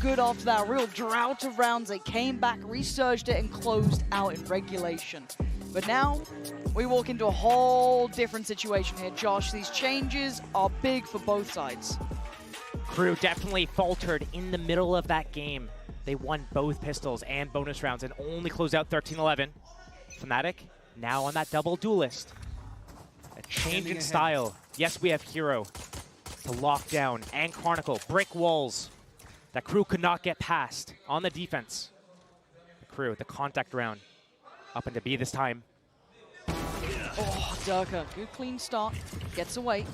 good after that real drought of rounds. They came back, resurged it, and closed out in regulation. But now, we walk into a whole different situation here, Josh. These changes are big for both sides. Crew definitely faltered in the middle of that game. They won both pistols and bonus rounds and only closed out 13-11. Fnatic now on that double duelist. A change in style. Yes, we have Hero to lock down and Chronicle. Brick walls that Crew could not get past on the defense. The Crew, the contact round. Up into B this time. Oh, Durka, good clean start. Gets away.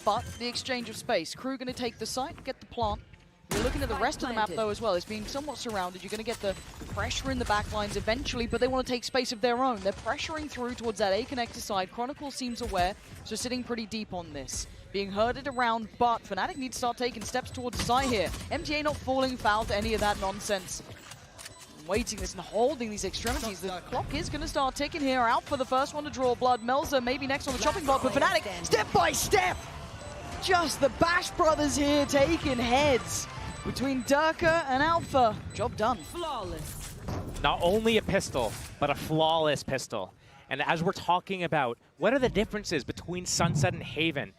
But the exchange of space. Crew going to take the site, get the plant. You're looking at the rest of the map, though, as well. It's been somewhat surrounded. You're going to get the pressure in the backlines eventually, but they want to take space of their own. They're pressuring through towards that A connector side. Chronicle seems aware, so sitting pretty deep on this. Being herded around, but Fnatic need to start taking steps towards the side here. MTA not falling foul to any of that nonsense. Waiting this and holding these extremities. The clock is going to start ticking here. Out for the first one to draw blood. Melzer maybe next on the chopping block, but Fnatic, step by step. Just the Bash brothers here taking heads between Durka and Alpha. Job done. Flawless. Not only a pistol, but a flawless pistol. And as we're talking about, what are the differences between Sunset and Haven?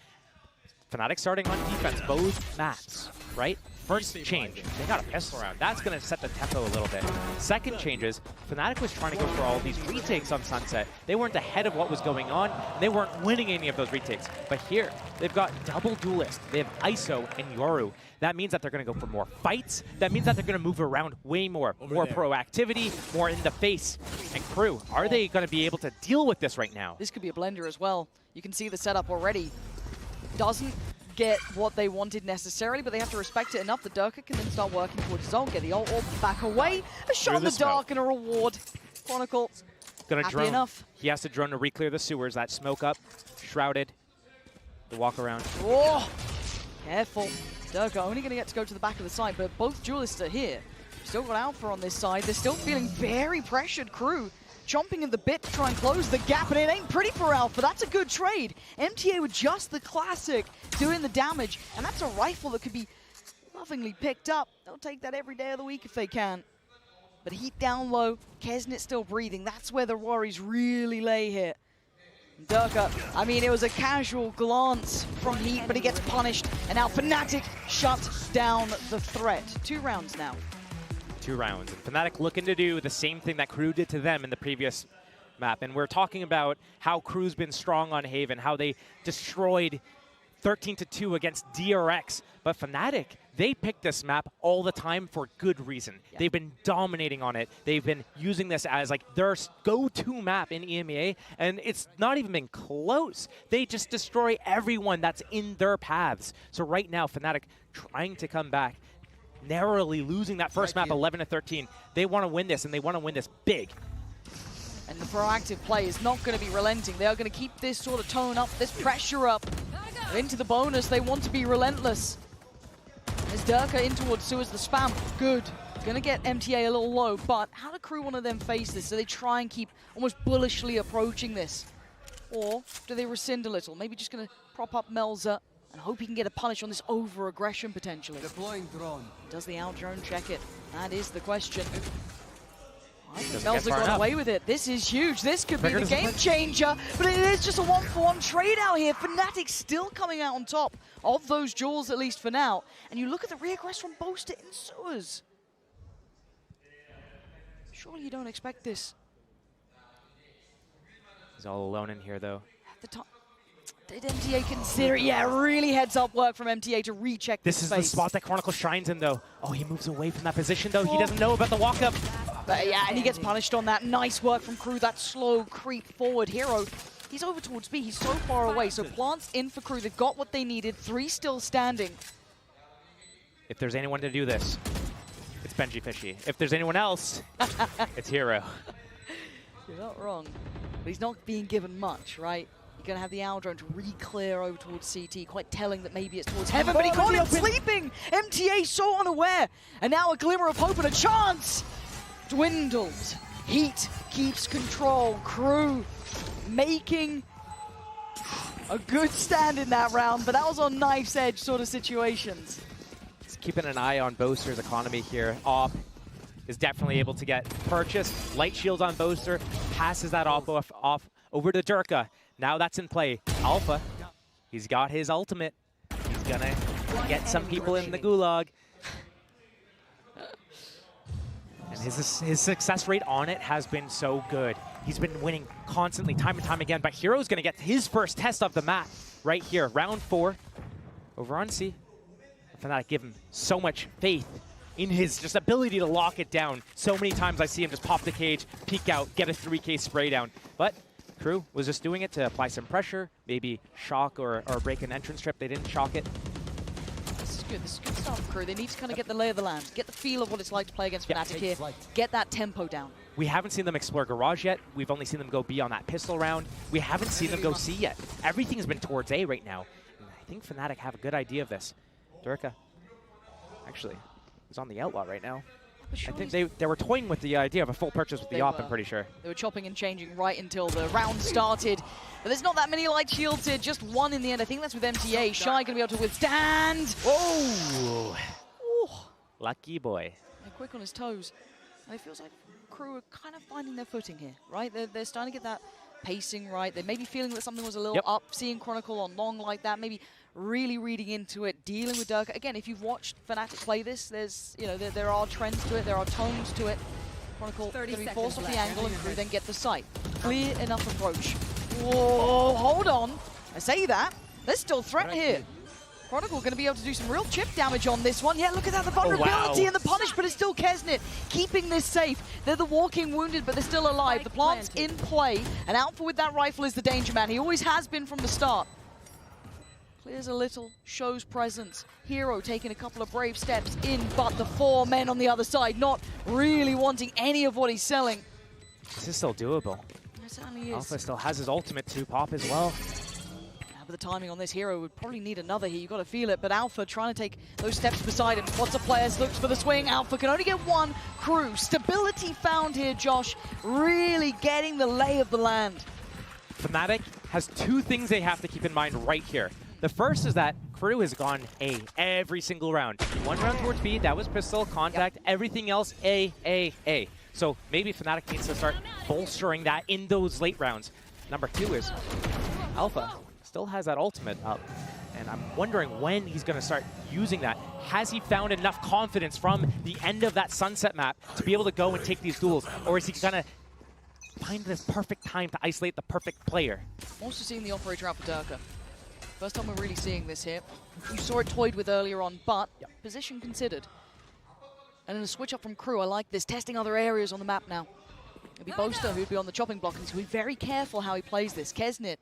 Fnatic starting on defense, both maps, right? First change, they got a pistol round. That's going to set the tempo a little bit. Second changes, Fnatic was trying to go for all these retakes on Sunset. They weren't ahead of what was going on. They weren't winning any of those retakes. But here, they've got double duelist. They have ISO and Yoru. That means that they're going to go for more fights. That means that they're going to move around way more. More proactivity, more in the face. And Crew, are they going to be able to deal with this right now? This could be a blender as well. You can see the setup already. Doesn't get what they wanted necessarily, but they have to respect it enough that Durka can then start working towards his own, get the ult orb back away, a shot in the dark and a reward. Chronicle, gonna happy drone. enough. He has to drone to re-clear the sewers. That smoke up, shrouded, the walk around. Oh, careful. Durka only gonna get to go to the back of the side, but both duelists are here. Still got Alpha on this side. They're still feeling very pressured. Crew chomping at the bit to try and close the gap, and it ain't pretty for Alpha. That's a good trade. MTA with just the classic doing the damage, and that's a rifle that could be lovingly picked up. They'll take that every day of the week if they can. But Heat down low, Kesnit still breathing. That's where the worries really lay here. Durka, I mean, it was a casual glance from Heat, but he gets punished, and now Fnatic shuts down the threat. 2 rounds now. 2 rounds. And Fnatic looking to do the same thing that Crew did to them in the previous map. And we're talking about how Crew's been strong on Haven, how they destroyed 13-2 against DRX. But Fnatic, they pick this map all the time for good reason. Yeah. They've been dominating on it. They've been using this as like their go-to map in EMEA, and it's not even been close. They just destroy everyone that's in their paths. So right now, Fnatic trying to come back, narrowly losing that first map 11-13. They want to win this, and they want to win this big. And the proactive play is not going to be relenting. They are going to keep this sort of tone up, this pressure up. Into the bonus, they want to be relentless. As Durka in towards sewers, the spam, good. Going to get MTA a little low, but how do Crew want to then face this? Do they try and keep almost bullishly approaching this? Or do they rescind a little? Maybe just going to prop up Melzer and hope he can get a punish on this over-aggression potentially. Deploying drone. Does the out drone check it? That is the question. I think Melzer got away with it. This is huge. This could be the game changer, but it is just a 1-for-1 trade out here. Fnatic still coming out on top of those duels, at least for now. And you look at the reaggress from Boaster in sewers. Surely you don't expect this. He's all alone in here, though. At the top. Did MTA consider? Yeah, really heads up work from MTA to recheck this. This is the spot that Chronicle shines in, though. Oh, he moves away from that position, though. He doesn't know about the walk-up. But yeah, and he gets punished on that. Nice work from Crew. That slow creep forward. Hero, he's over towards B. He's so far away. So plants in for Crew. They've got what they needed. 3 still standing. If there's anyone to do this, it's Benji Fishy. If there's anyone else, it's Hero. You're not wrong. But he's not being given much, right? You're going to have the owl drone to re-clear over towards CT, quite telling that maybe it's towards Heaven, but he got him sleeping! MTA so unaware! And now a glimmer of hope and a chance! Dwindled. Heat keeps control. Crew making a good stand in that round, but that was on knife's edge sort of situations. keeping an eye on Boaster's economy here. Op is definitely able to get purchased. Light shields on Boaster, passes that off over to Durka. Now that's in play. Alpha, he's got his ultimate. He's gonna get some people in the gulag. And his success rate on it has been so good. He's been winning constantly, time and time again, but Hero's gonna get his first test of the map right here. Round 4 over on C. Fnatic give him so much faith in his just ability to lock it down. So many times I see him just pop the cage, peek out, get a 3K spray down. But Crew was just doing it to apply some pressure, maybe shock or break an entrance trip. They didn't shock it. This is good. This is good stuff from Crew. They need to kind of get the lay of the land, get the feel of what it's like to play against Fnatic here, get that tempo down. We haven't seen them explore Garage yet. We've only seen them go B on that pistol round. We haven't seen them go C yet. Everything's been towards A right now. And I think Fnatic have a good idea of this. Durka, actually, is on the outlaw right now. I think they were toying with the idea of a full purchase with the op, I'm pretty sure. They were chopping and changing right until the round started. But there's not that many light shields here, just one in the end. I think that's with MTA. Shy going to be able to withstand. Oh! Lucky boy. They're quick on his toes. And it feels like Crew are kind of finding their footing here, right? They're starting to get that pacing right. They may be feeling that something was a little up, seeing Chronicle on long like that, maybe really reading into it, dealing with Durka. Again, if you've watched Fnatic play this, there's, you know, there are trends to it, there are tones to it. Chronicle going to be forced off the angle and Crew then get the sight. Clear enough approach. Whoa, hold on. I say that. There's still threat here. Chronicle going to be able to do some real chip damage on this one. Yeah, look at that, the vulnerability and the punish, but it's still Kesnit keeping this safe. They're the walking wounded, but they're still alive. The plant's in play, and Alpha with that rifle is the danger man. He always has been from the start. Clears a little, shows presence. Hero taking a couple of brave steps in, but the 4 men on the other side not really wanting any of what he's selling. This is still doable. It certainly is. Alpha still has his ultimate to pop as well. But the timing on this Hero would probably need another here. You've got to feel it. But Alpha trying to take those steps beside him. Spots the players, looks for the swing. Alpha can only get one. Crew, stability found here, Josh. Really getting the lay of the land. Fnatic has 2 things they have to keep in mind right here. The first is that Crew has gone A every single round. 1 round towards B, that was pistol, contact, everything else A. So maybe Fnatic needs to start bolstering that in those late rounds. Number 2 is Alpha still has that ultimate up, and I'm wondering when he's going to start using that. Has he found enough confidence from the end of that Sunset map to be able to go and take these duels, or is he going to find this perfect time to isolate the perfect player? Also seeing the operator out for Durka. First time we're really seeing this here. You saw it toyed with earlier on, but position considered. And in a switch up from Crew, I like this, testing other areas on the map now. It'll be Boaster who'd be on the chopping block, and he's going to be very careful how he plays this. Kesnit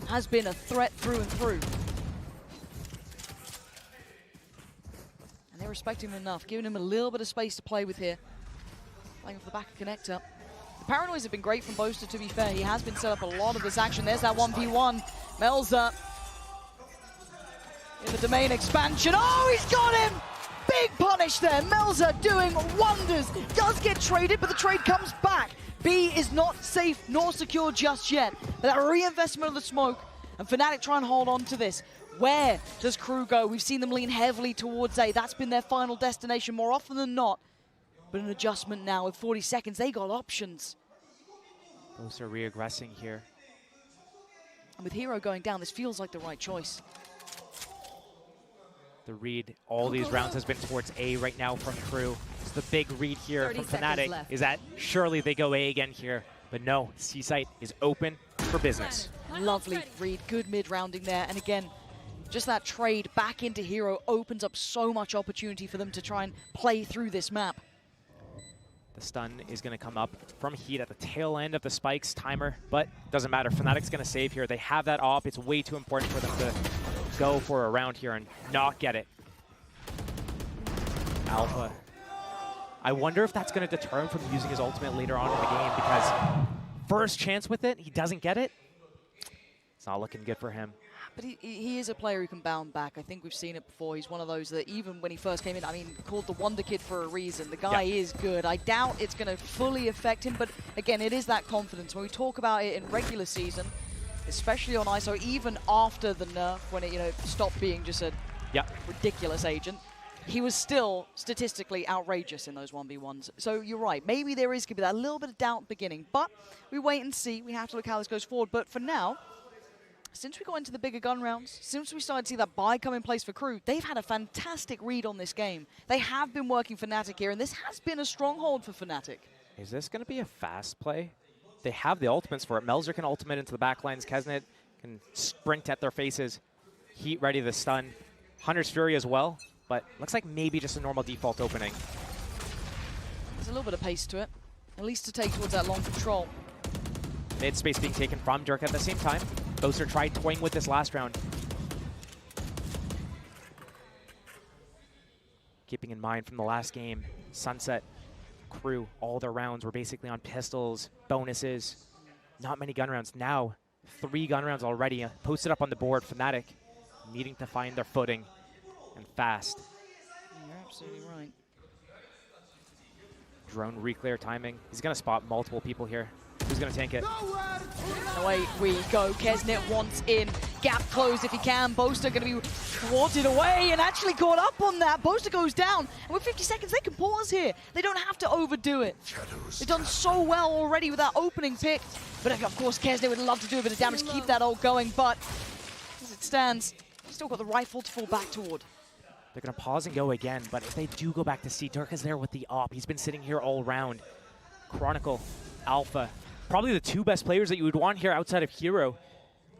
has been a threat through and through. And they're respecting him enough, giving him a little bit of space to play with here. Playing off the back of connector. The paranoids have been great from Boaster, to be fair. He has been set up a lot of this action. There's that 1v1. Melza in the domain expansion. Oh, he's got him! Big punish there. Melza doing wonders. Does get traded, but the trade comes back. B is not safe nor secure just yet. But that reinvestment of the smoke, and Fnatic try and hold on to this. Where does Crew go? We've seen them lean heavily towards A. That's been their final destination more often than not. But an adjustment now with 40 seconds. They got options. Those are re-aggressing here. And with Hero going down, this feels like the right choice. The read all these rounds has been towards A right now from Crew. So the big read here from Fnatic is that surely they go A again here. But no, C site is open for business. Lovely read, good mid-rounding there. And again, just that trade back into Hero opens up so much opportunity for them to try and play through this map. The stun is going to come up from Heat at the tail end of the Spikes timer, but doesn't matter. Fnatic's going to save here. They have that op. It's way too important for them to go for a round here and not get it. Alpha. I wonder if that's going to deter him from using his ultimate later on in the game, because first chance with it, he doesn't get it. It's not looking good for him. But he is a player who can bound back. I think we've seen it before. He's one of those that even when he first came in, I mean, called the Wonder Kid for a reason. The guy is good. I doubt it's going to fully affect him, but again, it is that confidence. When we talk about it in regular season, especially on ISO, even after the nerf, when it stopped being just a ridiculous agent, he was still statistically outrageous in those 1v1s. So you're right, maybe there is going to be that little bit of doubt beginning, but we wait and see. We have to look how this goes forward. But for now, since we got into the bigger gun rounds, since we started to see that buy come in place for Crew, they've had a fantastic read on this game. They have been working Fnatic here, and this has been a stronghold for Fnatic. Is this going to be a fast play? They have the ultimates for it. Melzer can ultimate into the back lines. Kesnet can sprint at their faces. Heat ready to stun. Hunter's Fury as well, but looks like maybe just a normal default opening. There's a little bit of pace to it, at least to take towards that long control. Mid space being taken from Dirk at the same time. Boaster tried toying with this last round. Keeping in mind from the last game, Sunset, Crew, all their rounds were basically on pistols, bonuses, not many gun rounds. Now, 3 gun rounds already posted up on the board. Fnatic needing to find their footing and fast. You're absolutely right. Drone reclear timing. He's going to spot multiple people here. Who's going to tank it? Away we go. Kesnet wants in. Gap closed if he can. Boaster going to be thwarted away and actually caught up on that. Boaster goes down. And with 50 seconds, they can pause here. They don't have to overdo it. They've done so well already with that opening pick. But of course, Kesnet would love to do a bit of damage, keep that ult going. But as it stands, still got the rifle to fall back toward. They're going to pause and go again. But if they do go back to C, Dirk is there with the op. He's been sitting here all round. Chronicle, Alpha. Probably the 2 best players that you would want here outside of Hero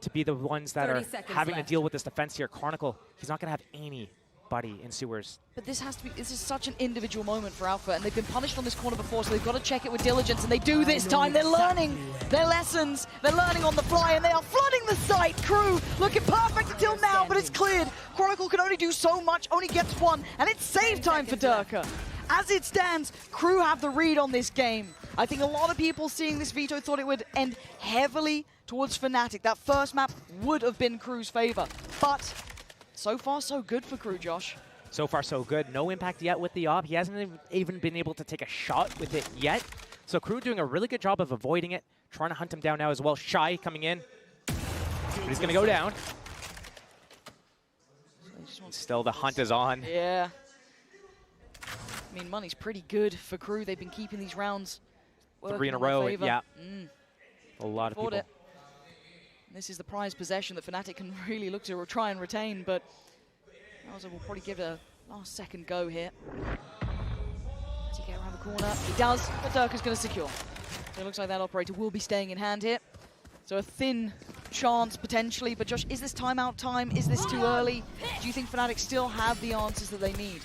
to be the ones that are having to deal with this defense here. Chronicle, he's not going to have anybody in sewers. But this is such an individual moment for Alpha, and they've been punished on this corner before, so they've got to check it with diligence, and they do this time. They're learning their lessons. They're learning on the fly, and they are flooding the site. Crew looking perfect until now, but it's cleared. Chronicle can only do so much, only gets 1, and it's save time for Durka. As it stands, Crew have the read on this game. I think a lot of people seeing this veto thought it would end heavily towards Fnatic. That first map would have been Crew's favor, but so far so good for Crew, Josh. So far so good. No impact yet with the op. He hasn't even been able to take a shot with it yet. So Crew doing a really good job of avoiding it, trying to hunt him down now as well. Shy coming in, but he's going to go down. Still the hunt is on. Yeah. I mean, money's pretty good for Crew. They've been keeping these rounds 3 in a row, yeah. A lot of people. It. This is the prized possession that Fnatic can really look to try and retain, but Bowser will probably give it a last second go here. Does he get around the corner? He does, but Dirk is going to secure. So it looks like that operator will be staying in hand here. So a thin chance potentially, but Josh, is this timeout time? Is this too early? Do you think Fnatic still have the answers that they need?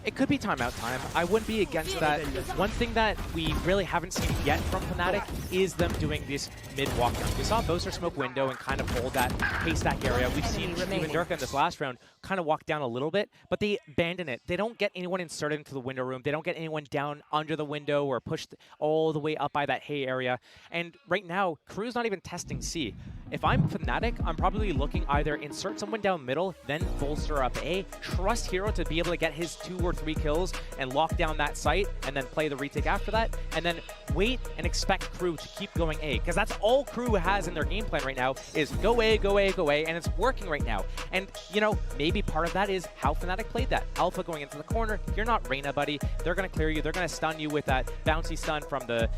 It could be timeout time. I wouldn't be against that. One thing that we really haven't seen yet from Fnatic is them doing this mid-walkdown. We saw Boaster smoke window and kind of hold that haystack area. We've seen even Durka in this last round kind of walk down a little bit, but they abandon it. They don't get anyone inserted into the window room. They don't get anyone down under the window or pushed all the way up by that hay area. And right now, Crew's not even testing C. If I'm Fnatic, I'm probably looking either insert someone down middle, then bolster up A, trust Hero to be able to get his 2 or 3 kills and lock down that site, and then play the retake after that, and then wait and expect Crew to keep going A, because that's all Crew has in their game plan right now is go A, go A, go A, and it's working right now. And, you know, maybe part of that is how Fnatic played that. Alpha going into the corner, you're not Reyna, buddy. They're going to clear you. They're going to stun you with that bouncy stun from the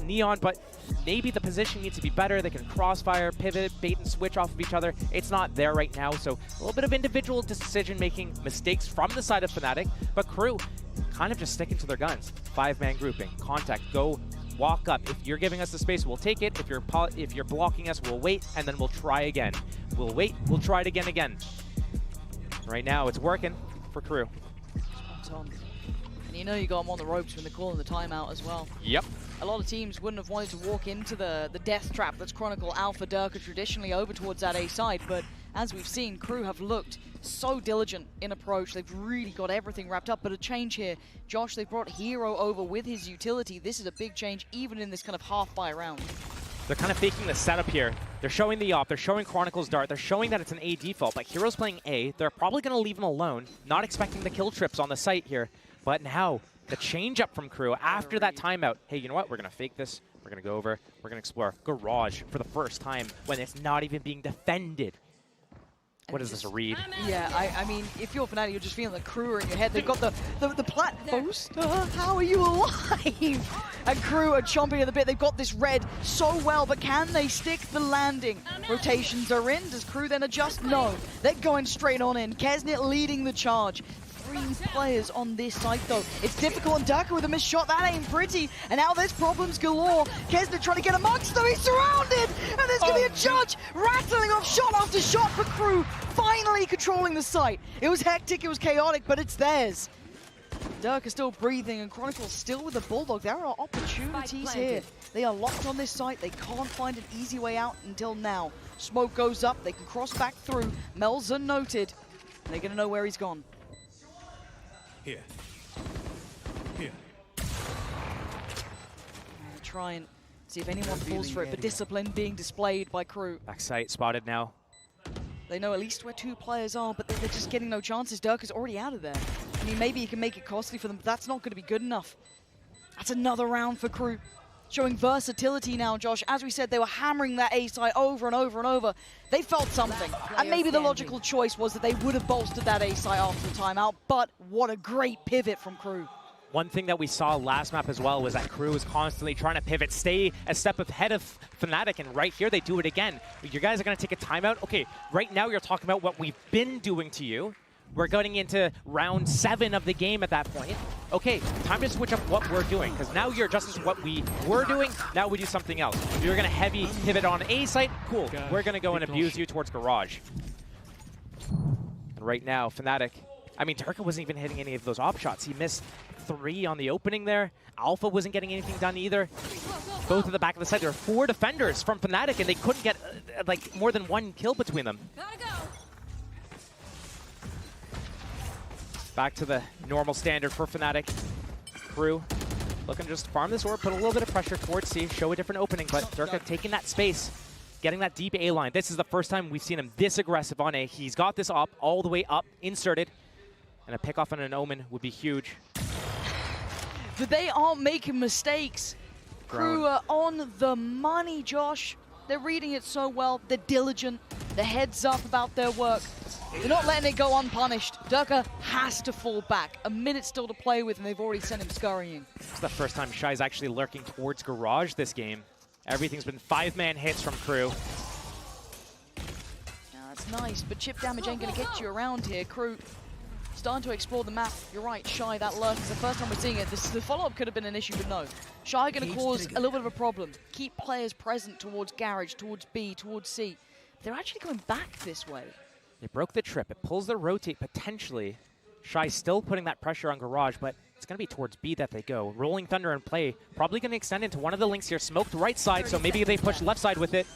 Neon, but maybe the position needs to be better. They can crossfire, pivot, bait and switch off of each other. It's not there right now, so a little bit of individual decision-making mistakes from the side of Fnatic, but Crew kind of just sticking to their guns. 5-man grouping, contact, go, walk up. If you're giving us the space, we'll take it. If you're blocking us, we'll wait, and then we'll try again. We'll wait, we'll try it again. Right now, it's working for Crew. And you know you got them on the ropes when they're calling the timeout as well. Yep. A lot of teams wouldn't have wanted to walk into the death trap that's Chronicle, Alpha, Durka traditionally over towards that A side, but as we've seen, Crew have looked so diligent in approach. They've really got everything wrapped up, but a change here. Josh, they've brought Hero over with his utility. This is a big change, even in this kind of half-buy round. They're kind of faking the setup here. They're showing the op, they're showing Chronicle's dart, they're showing that it's an A default, but Hero's playing A. They're probably going to leave him alone, not expecting the kill trips on the site here. But now, the change up from Crew after that timeout. Hey, you know what? We're going to fake this. We're going to go over. We're going to explore Garage for the first time when it's not even being defended. What is this, a read? Yeah, I mean, if you're Fnatic, you're just feeling the crew are in your head. They've got the plat boost. How are you alive? And crew are chomping at the bit. They've got this red so well, but can they stick the landing? Rotations are in. Does crew then adjust? No. They're going straight on in. Kesnit leading the charge. 3 players on this side though. It's difficult, and Durka with a missed shot. That ain't pretty. And now there's problems galore. Kesnit trying to get amongst them. He's surrounded. And there's going to be a judge rattling off shot after shot for crew. Finally controlling the site. It was hectic, it was chaotic, but it's theirs. Durka still breathing, and Chronicles still with the Bulldog. There are opportunities here. They are locked on this site. They can't find an easy way out until now. Smoke goes up. They can cross back through. Melza noted. They're going to know where he's gone. Here. Try and see if anyone falls for it, but discipline being displayed by crew. Backside spotted now. They know at least where 2 players are, but they're just getting no chances. Durka's already out of there. I mean, maybe he can make it costly for them, but that's not going to be good enough. That's another round for crew. Showing versatility now, Josh. As we said, they were hammering that A side over and over and over. They felt something. And maybe the logical choice was that they would have bolstered that A side after the timeout, but what a great pivot from crew. One thing that we saw last map as well was that crew was constantly trying to pivot, stay a step ahead of Fnatic, and right here they do it again. You guys are going to take a timeout. Okay, right now you're talking about what we've been doing to you. We're going into round 7 of the game at that point. Okay, time to switch up what we're doing, because now you're just as what we were doing, now we do something else. You're going to heavy pivot on A site, cool. We're going to go and abuse you towards Garage. And right now, Fnatic, I mean, Durka wasn't even hitting any of those op shots. He missed 3 on the opening there. Alpha wasn't getting anything done either. Both at the back of the site. There were 4 defenders from Fnatic, and they couldn't get like more than 1 kill between them. Gotta go. Back to the normal standard for Fnatic. Crew looking to just farm this orb, put a little bit of pressure towards C, show a different opening, but Durka taking that space, getting that deep A line. This is the first time we've seen him this aggressive on A. He's got this op all the way up, inserted, and a pick off on an Omen would be huge. But they aren't making mistakes. Crew are on the money, Josh. They're reading it so well. They're diligent. They're heads up about their work. They're not letting it go unpunished. Durka has to fall back. A minute still to play with, and they've already sent him scurrying. It's the first time Shy's actually lurking towards Garage this game. Everything's been 5-man hits from Crew. Yeah, that's nice, but chip damage ain't going to get you around here. Crew starting to explore the map. You're right, Shy, that lurk is the first time we're seeing it. The follow-up could have been an issue, but no. Shy going to cause a little bit of a problem. Keep players present towards Garage, towards B, towards C. They're actually going back this way. They broke the trip. It pulls the rotate potentially. Shy still putting that pressure on Garage, but it's going to be towards B that they go. Rolling Thunder in play. Probably going to extend into one of the links here. Smoked right side, so maybe they push left side with it.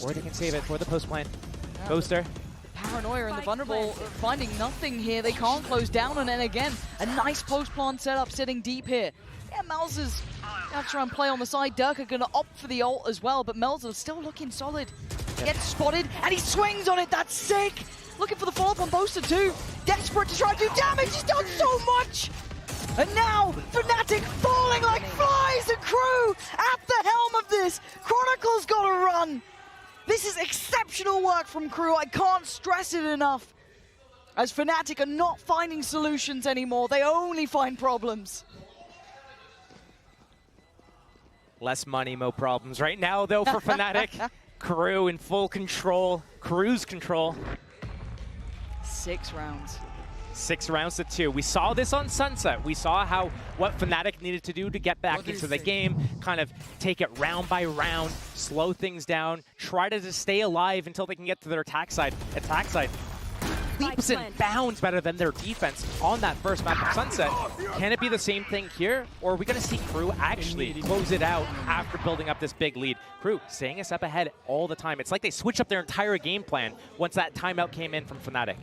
Or they can save it for the post plan. Yeah, Poster. Paranoia and the Vulnerable finding nothing here. They can't close down, and then again, a nice post plant setup sitting deep here. Yeah, Melza's going to try and play on the side. Durka going to opt for the ult as well, but Melza's still looking solid. Gets spotted, and he swings on it. That's sick. Looking for the follow-up on Boaster too. Desperate to try and do damage. He's done so much. And now, Fnatic falling like flies, and Crew at the helm of this. Chronicles got to run. This is exceptional work from Crew. I can't stress it enough. As Fnatic are not finding solutions anymore. They only find problems. Less money, more problems. Right now, though, for Fnatic. Crew in full control. Crew's control. 6 rounds. 6 rounds to 2. We saw this on Sunset. We saw what Fnatic needed to do to get back into the game, kind of take it round by round, slow things down, try to just stay alive until they can get to their attack side. Leaps and bounds better than their defense on that first map of Sunset. Can it be the same thing here? Or are we going to see Crew actually close it out after building up this big lead? Crew staying a step ahead all the time. It's like they switched up their entire game plan once that timeout came in from Fnatic.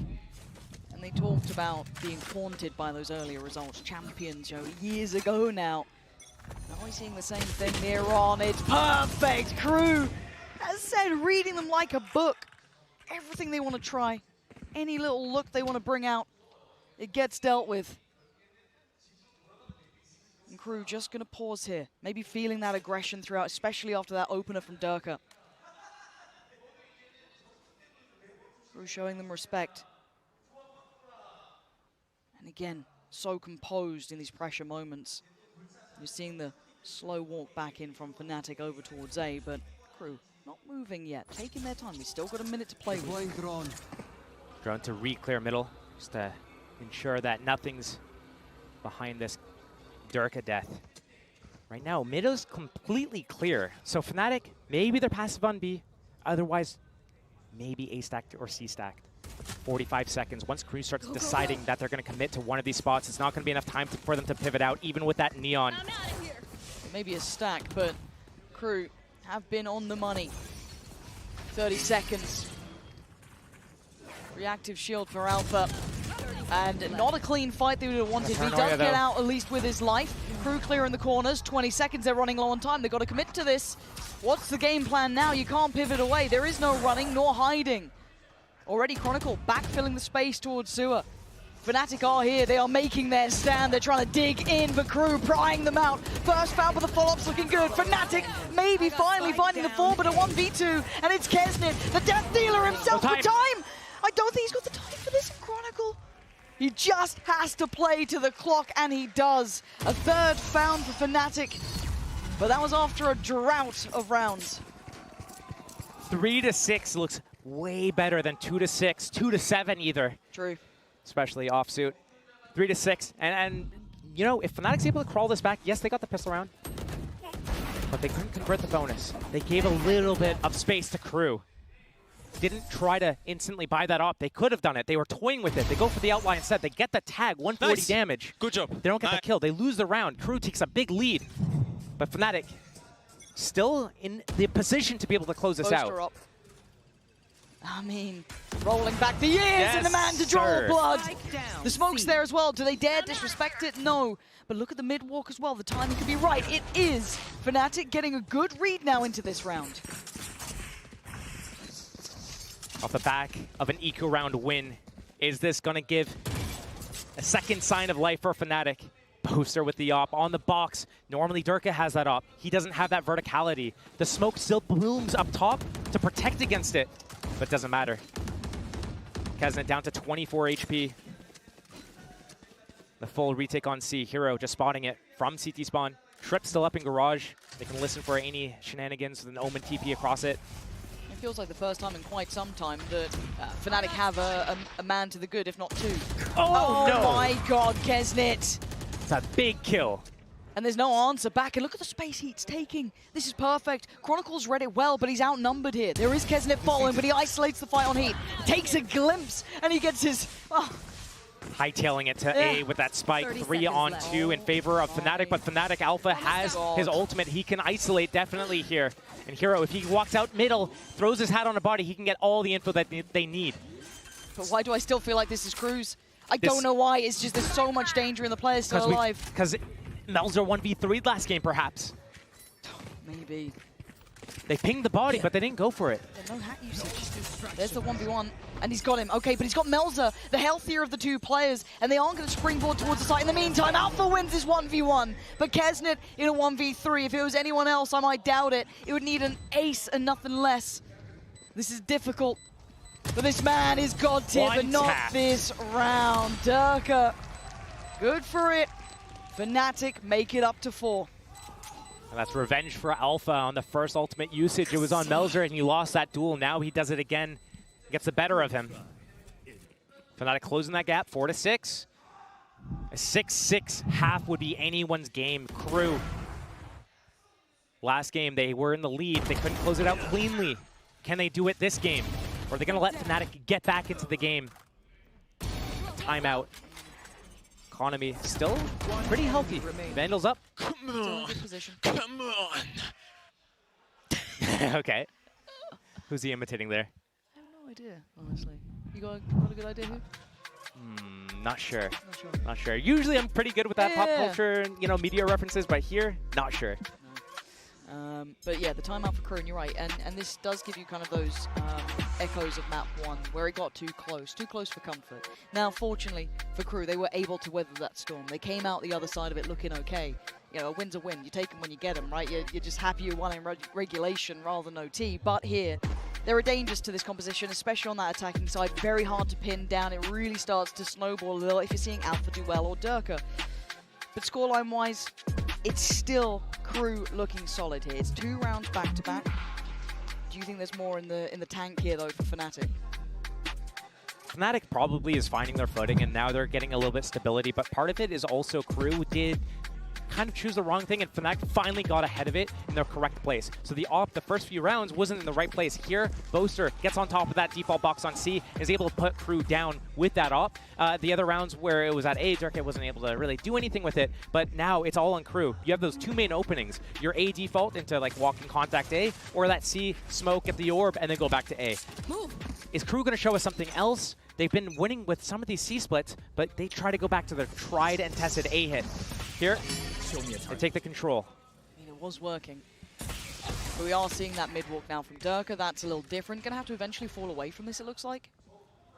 And they talked about being haunted by those earlier results. Champions, years ago now. Now we're seeing the same thing here on. It's perfect. Crew, as said, reading them like a book. Everything they want to try. Any little look they want to bring out, it gets dealt with. And Crew just going to pause here. Maybe feeling that aggression throughout, especially after that opener from Durka. Crew showing them respect. And again, so composed in these pressure moments. You're seeing the slow walk back in from Fnatic over towards A, but Crew not moving yet, taking their time. We still got a minute to play with. Drone to re-clear middle, just to ensure that nothing's behind this Durka death. Right now, mid is completely clear. So Fnatic, maybe they're passive on B, otherwise maybe A stacked or C stacked. 45 seconds. Once Crew starts deciding that they're going to commit to one of these spots, it's not going to be enough time for them to pivot out, even with that neon. Maybe a stack, but Crew have been on the money. 30 seconds. Reactive shield for Alpha. And not a clean fight they would have wanted. He does get out at least with his life. Crew clear in the corners. 20 seconds, they're running low on time. They've got to commit to this. What's the game plan now? You can't pivot away. There is no running nor hiding. Already Chronicle backfilling the space towards Sewer. Fnatic are here, they are making their stand, they're trying to dig in, but Crew prying them out. First foul, but the follow-up's looking good. Fnatic maybe finally finding the fall, but a 1v2, and it's Kesnit, the death dealer himself for time. I don't think he's got the time for this in Chronicle. He just has to play to the clock, and he does. A third found for Fnatic, but that was after a drought of rounds. 3 to 6 looks way better than 2 to 6, 2 to 7 either. True. Especially offsuit. 3 to 6. And you know, if Fnatic's able to crawl this back, yes, they got the pistol round, but they couldn't convert the bonus. They gave a little bit of space to Crew. Didn't try to instantly buy that up. They could have done it. They were toying with it. They go for the outline instead. They get the tag, 140 damage. Good job. They don't get the kill. They lose the round. Crew takes a big lead. But Fnatic still in the position to be able to close this out. Up. I mean, rolling back the years and the man to draw blood. The smoke's there as well. Do they dare disrespect it? No. But look at the mid walk as well. The timing could be right. It is. Fnatic getting a good read now into this round. Off the back of an eco round win, is this going to give a second sign of life for Fnatic? Booster with the op on the box. Normally Durka has that op. He doesn't have that verticality. The smoke still blooms up top to protect against it, but doesn't matter. Kesnit down to 24 HP. The full retake on C. Hero just spotting it from CT spawn. Trip still up in garage. They can listen for any shenanigans with an Omen TP across it. It feels like the first time in quite some time that Fnatic have a man to the good, if not two. Oh no! My God, Kesnit! It's a big kill. And there's no answer back, and look at the space he's taking. This is perfect. Chronicle's read it well, but he's outnumbered here. There is Kesnit following, but he isolates the fight on Heat. Takes a glimpse, and he gets his... Hightailing it to A with that spike, 3 on 2 in favor of Fnatic, but Fnatic Alpha has his ultimate. He can isolate definitely here. And Hero, if he walks out middle, throws his hat on a body, he can get all the info that they need. But why do I still feel like this is Cruz? I don't know why, it's just there's so much danger and the player's still alive. Because Melzer 1v3'd last game, perhaps. Maybe. They pinged the body, but they didn't go for it. Yeah, no hat usage. There's the 1v1, and he's got him. Okay, but he's got Melzer, the healthier of the two players, and they aren't going to springboard towards the site. In the meantime, Alpha wins this 1v1, but Kesnit in a 1v3. If it was anyone else, I might doubt it. It would need an ace and nothing less. This is difficult, but this man is god tier, but not this round. Durka, good for it. Fnatic make it up to 4. And that's revenge for Alpha on the first ultimate usage. It was on Melzer, and he lost that duel. Now he does it again. Gets the better of him. Fnatic closing that gap, 4 to 6. A 6-6 half would be anyone's game. Crew. Last game, they were in the lead. They couldn't close it out cleanly. Can they do it this game? Or are they going to let Fnatic get back into the game? Timeout. Economy still pretty healthy. Vandals up. Come on. Good position. Come on. Okay. Who's he imitating there? I have no idea, honestly. You got a good idea, who? Not sure. Not sure. Not sure. Usually I'm pretty good with that pop culture, media references, but here, not sure. But yeah, the timeout for Crew, and you're right, and this does give you kind of those echoes of map 1, where it got too close for comfort. Now, fortunately for Crew, they were able to weather that storm. They came out the other side of it looking okay. You know, a win's a win. You take them when you get them, right? You're just happy you won in regulation rather than OT. But here, There are dangers to this composition, especially on that attacking side. Very hard to pin down. It really starts to snowball a little if you're seeing Alpha do well or Durka. But scoreline-wise, it's still Crew looking solid here. It's 2 rounds back-to-back. Do you think there's more in the tank here, though, for Fnatic? Fnatic probably is finding their footing, and now they're getting a little bit stability, but part of it is also Crew did kind of choose the wrong thing, and Fnatic finally got ahead of it in the correct place. So the first few rounds wasn't in the right place. Here, Boaster gets on top of that default box on C, is able to put Crew down with that op. The other rounds where it was at A, Durka wasn't able to really do anything with it, but now it's all on Crew. You have those 2 main openings, your A default into like walking contact A, or that C, smoke, get the orb, and then go back to A. Is Crew going to show us something else? They've been winning with some of these C splits, but they try to go back to their tried and tested A hit. Here, they take the control. I mean, it was working. But we are seeing that mid-walk now from Durka. That's a little different. Gonna have to eventually fall away from this, it looks like.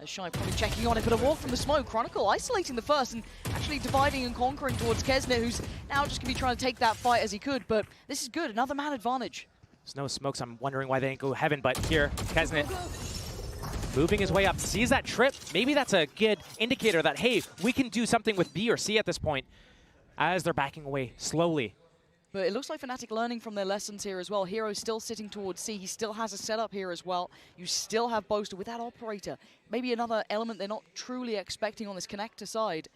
As Shy probably checking on it, but a walk from the smoke. Chronicle isolating the first and actually dividing and conquering towards Kesnet, who's now just gonna be trying to take that fight as he could. But this is good, another man advantage. There's no smokes. I'm wondering why they didn't go heaven, but here, Kesnet moving his way up, sees that trip. Maybe that's a good indicator that, hey, we can do something with B or C at this point, as they're backing away slowly. But it looks like Fnatic learning from their lessons here as well. Hero's still sitting towards C. He still has a setup here as well. You still have Boaster with that operator. Maybe another element they're not truly expecting on this connector side.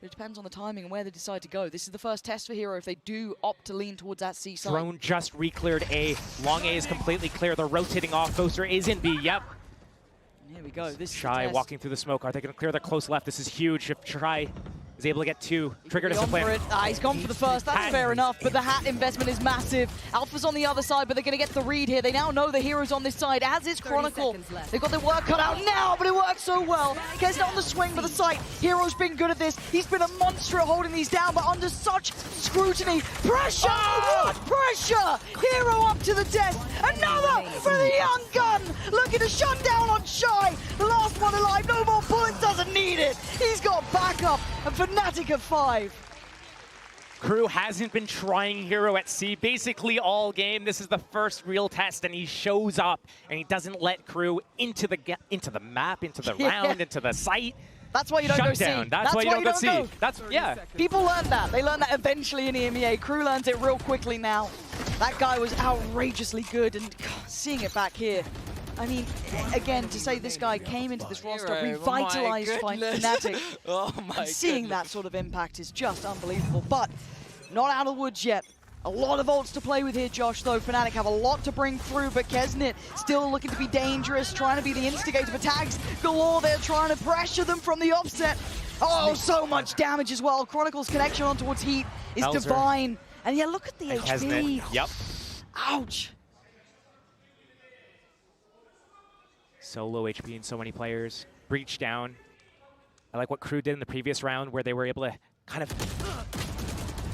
But it depends on the timing and where they decide to go. This is the first test for Hero if they do opt to lean towards that C side. Drone just re-cleared A. Long A is completely clear. They're rotating off. Boaster is in B. Yep. And here we go. This Shy walking through the smoke. Are they going to clear their close left? This is huge. If Shy is able to get 2, trigger discipline. He's gone for the first. That's fair enough, but the hat investment is massive. Alpha's on the other side, but they're going to get the read here. They now know the Hero's on this side, as is Chronicle. They've got their work cut out now, but it works so well. Kesnet on the swing for the site. Hero's been good at this. He's been a monster at holding these down, but under such scrutiny. Pressure! What pressure! Hero up to the death. Another for the young gun. Looking to shut down on Shy. The last one alive. No more bullets. Doesn't need it. He's got backup. And Fnatic at 5. Crew hasn't been trying Hero at C basically all game. This is the first real test, and he shows up, and he doesn't let Crew into the map, into the round, into the site. That's why you don't go C. That's why you don't go C. That's, yeah. People learn that. They learn that eventually in EMEA. Crew learns it real quickly now. That guy was outrageously good, and seeing it back here. I mean, again, to say this guy came into this roster, revitalized Fnatic. Seeing that sort of impact is just unbelievable. But not out of the woods yet. A lot of ults to play with here, Josh, though. Fnatic have a lot to bring through, but Kesnet still looking to be dangerous, trying to be the instigator for tags galore. They're trying to pressure them from the offset. Oh, so much damage as well. Chronicle's connection on towards Heat is divine. And yeah, look at the HP. Kesnet. Yep. Ouch. So low HP in so many players. Breach down. I like what Crew did in the previous round, where they were able to kind of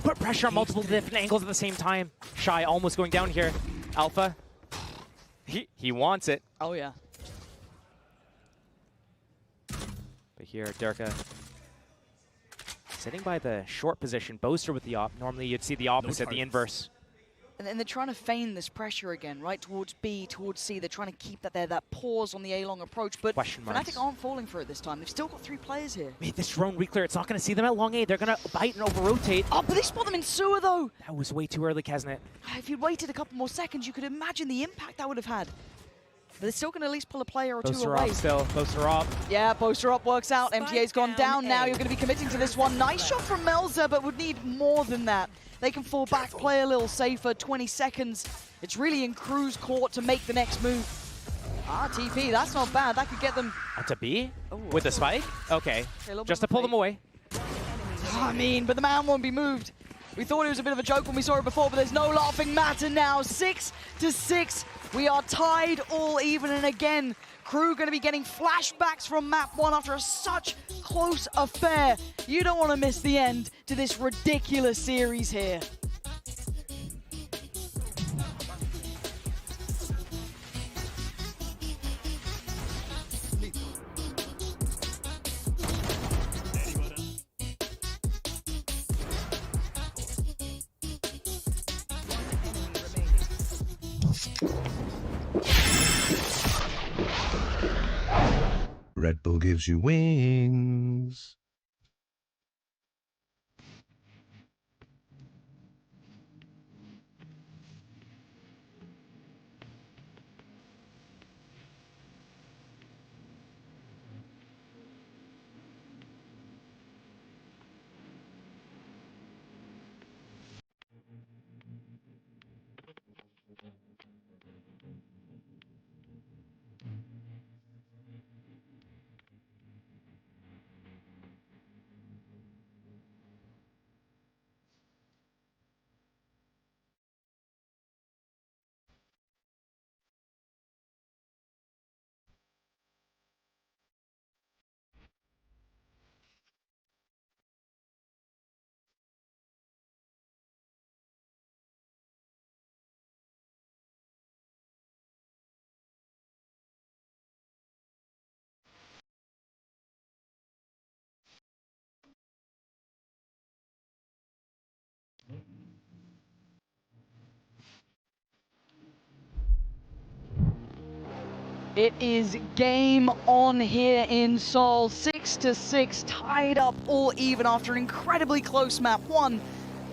put pressure on multiple different angles at the same time. Shy almost going down here. Alpha. He wants it. Oh, yeah. But here, Durka sitting by the short position. Boaster with the op. Normally you'd see the opposite, the inverse. And they're trying to feign this pressure again, right? Towards B, towards C. They're trying to keep that there, that pause on the A-long approach. But Fnatic aren't falling for it this time. They've still got 3 players here. Made this drone re-clear. It's not going to see them at long A. They're going to bite and over-rotate. Oh, but they spot them in sewer, though. That was way too early, Kesnet. If you'd waited a couple more seconds, you could imagine the impact that would have had. But they're still going to at least pull a player or two away. Boaster up. Yeah, Boaster up works out. MTA's gone down now. You're going to be committing to this one. Nice shot from Melzer, but would need more than that. They can fall back, play a little safer. 20 seconds. It's really in Crew's court to make the next move. TP, that's not bad. That could get them... To B? Ooh. With the spike? Okay. Just to pull them away. I mean, but the man won't be moved. We thought it was a bit of a joke when we saw it before, but there's no laughing matter now. 6-6. We are tied all even, and again, Crew going to be getting flashbacks from map 1 after such close affair. You don't want to miss the end to this ridiculous series here. Red Bull gives you wings. It is game on here in Seoul. 6-6, tied up all even after an incredibly close map 1.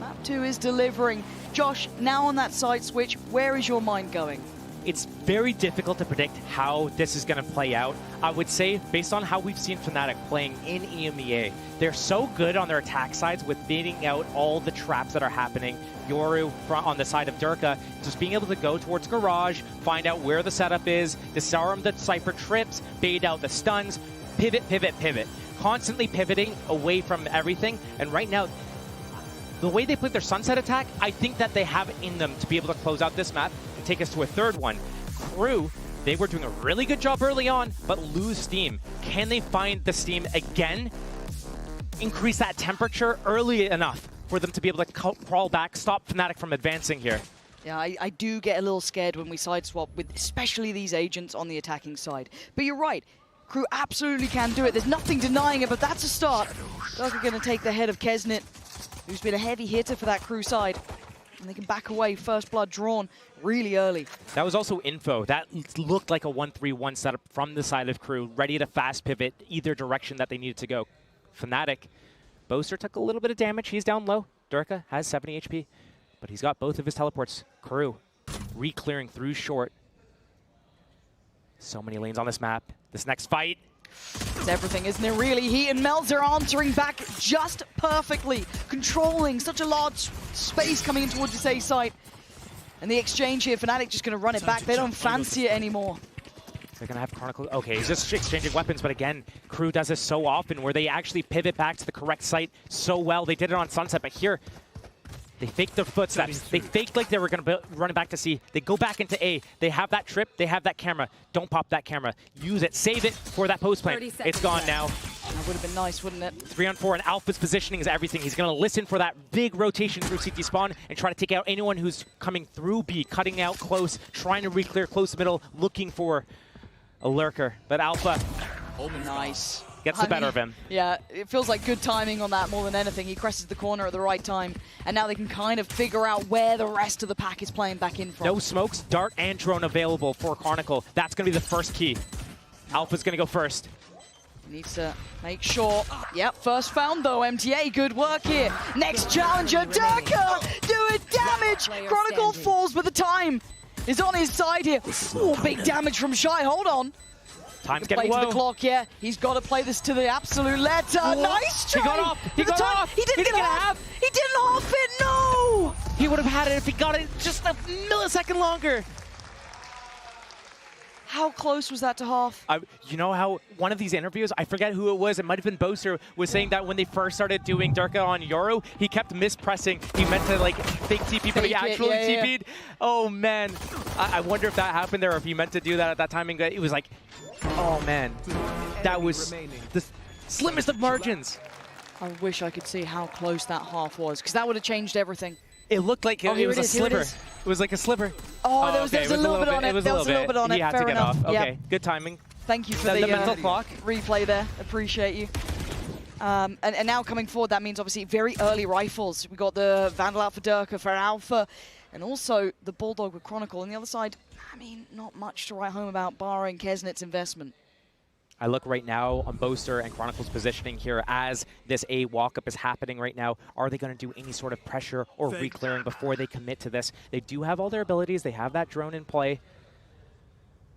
Map 2 is delivering. Josh, now on that side switch, where is your mind going? It's very difficult to predict how this is going to play out. I would say, based on how we've seen Fnatic playing in EMEA, they're so good on their attack sides with baiting out all the traps that are happening. Yoru on the side of Durka, just being able to go towards Garage, find out where the setup is, disarm the Cypher trips, bait out the stuns, pivot, pivot, pivot. Constantly pivoting away from everything, and right now, the way they played their Sunset attack, I think that they have it in them to be able to close out this map and take us to a third one. Crew, they were doing a really good job early on, but lose steam. Can they find the steam again? Increase that temperature early enough for them to be able to crawl back, stop Fnatic from advancing here. Yeah, I do get a little scared when we side swap with especially these agents on the attacking side. But you're right, Crew absolutely can do it. There's nothing denying it, but that's a start. They're going to take the head of Kesnit, who's been a heavy hitter for that Crew side. And they can back away, first blood drawn really early. That was also info. That looked like a 1-3-1 setup from the side of Crew, ready to fast pivot either direction that they needed to go. Fnatic, Boaster took a little bit of damage. He's down low. Durka has 70 HP, but he's got both of his teleports. Crew re-clearing through short. So many lanes on this map. This next fight. It's everything, isn't it, really? He and Melz are answering back just perfectly, controlling such a large space coming in towards this A site. And the exchange here, Fnatic just going to run it back. They don't fancy it anymore. They're going to have Chronicle. Okay, he's just exchanging weapons, but again, Crew does this so often where they actually pivot back to the correct site so well. They did it on Sunset, but here, they faked their footsteps. They faked like they were going to run it back to C. They go back into A. They have that trip. They have that camera. Don't pop that camera. Use it. Save it for that post plant. It's gone now. That would have been nice, wouldn't it? 3-on-4, and Alpha's positioning is everything. He's going to listen for that big rotation through CT spawn and try to take out anyone who's coming through B, cutting out close, trying to re-clear close middle, looking for a lurker. But Alpha, nice. Gets the better of him. Yeah, it feels like good timing on that more than anything. He cresses the corner at the right time, and now they can kind of figure out where the rest of the pack is playing back in from. No smokes, dart, and drone available for Chronicle. That's going to be the first key. Alpha's going to go first. Needs to make sure. Yep, first found though, MTA, good work here. Next challenger, Durka doing damage. Chronicle falls, but the time is on his side here. Ooh, big damage from Shy, hold on. Time's getting low. low. To the clock, yeah. He's got to play this to the absolute letter. Whoa. Nice try. He got off. He got off. He didn't get half. He didn't half it, no! He would have had it if he got it just a millisecond longer. How close was that to half? You know how one of these interviews, I forget who it was, it might have been Boaster, was saying that when they first started doing Durka on Yoru, he kept mispressing. He meant to like fake TP, but he actually TP'd. Oh man, I wonder if that happened there, or if he meant to do that at that timing. It was like, oh man, that was the slimmest of margins. I wish I could see how close that half was, because that would have changed everything. It looked like it was a sliver. It was like a sliver. Oh, there was a little bit on it. There was a little bit on it. He had to get off. Okay, good timing. Thank you for the mental clock replay there. Appreciate you. And now coming forward, that means obviously very early rifles. We got the Vandal out for Durka, for Alpha, and also the Bulldog with Chronicle. On the other side, I mean, not much to write home about barring Kesnit's investment. I look right now on Boaster and Chronicle's positioning here as this A walk-up is happening right now. Are they going to do any sort of pressure or re-clearing before they commit to this? They do have all their abilities. They have that drone in play.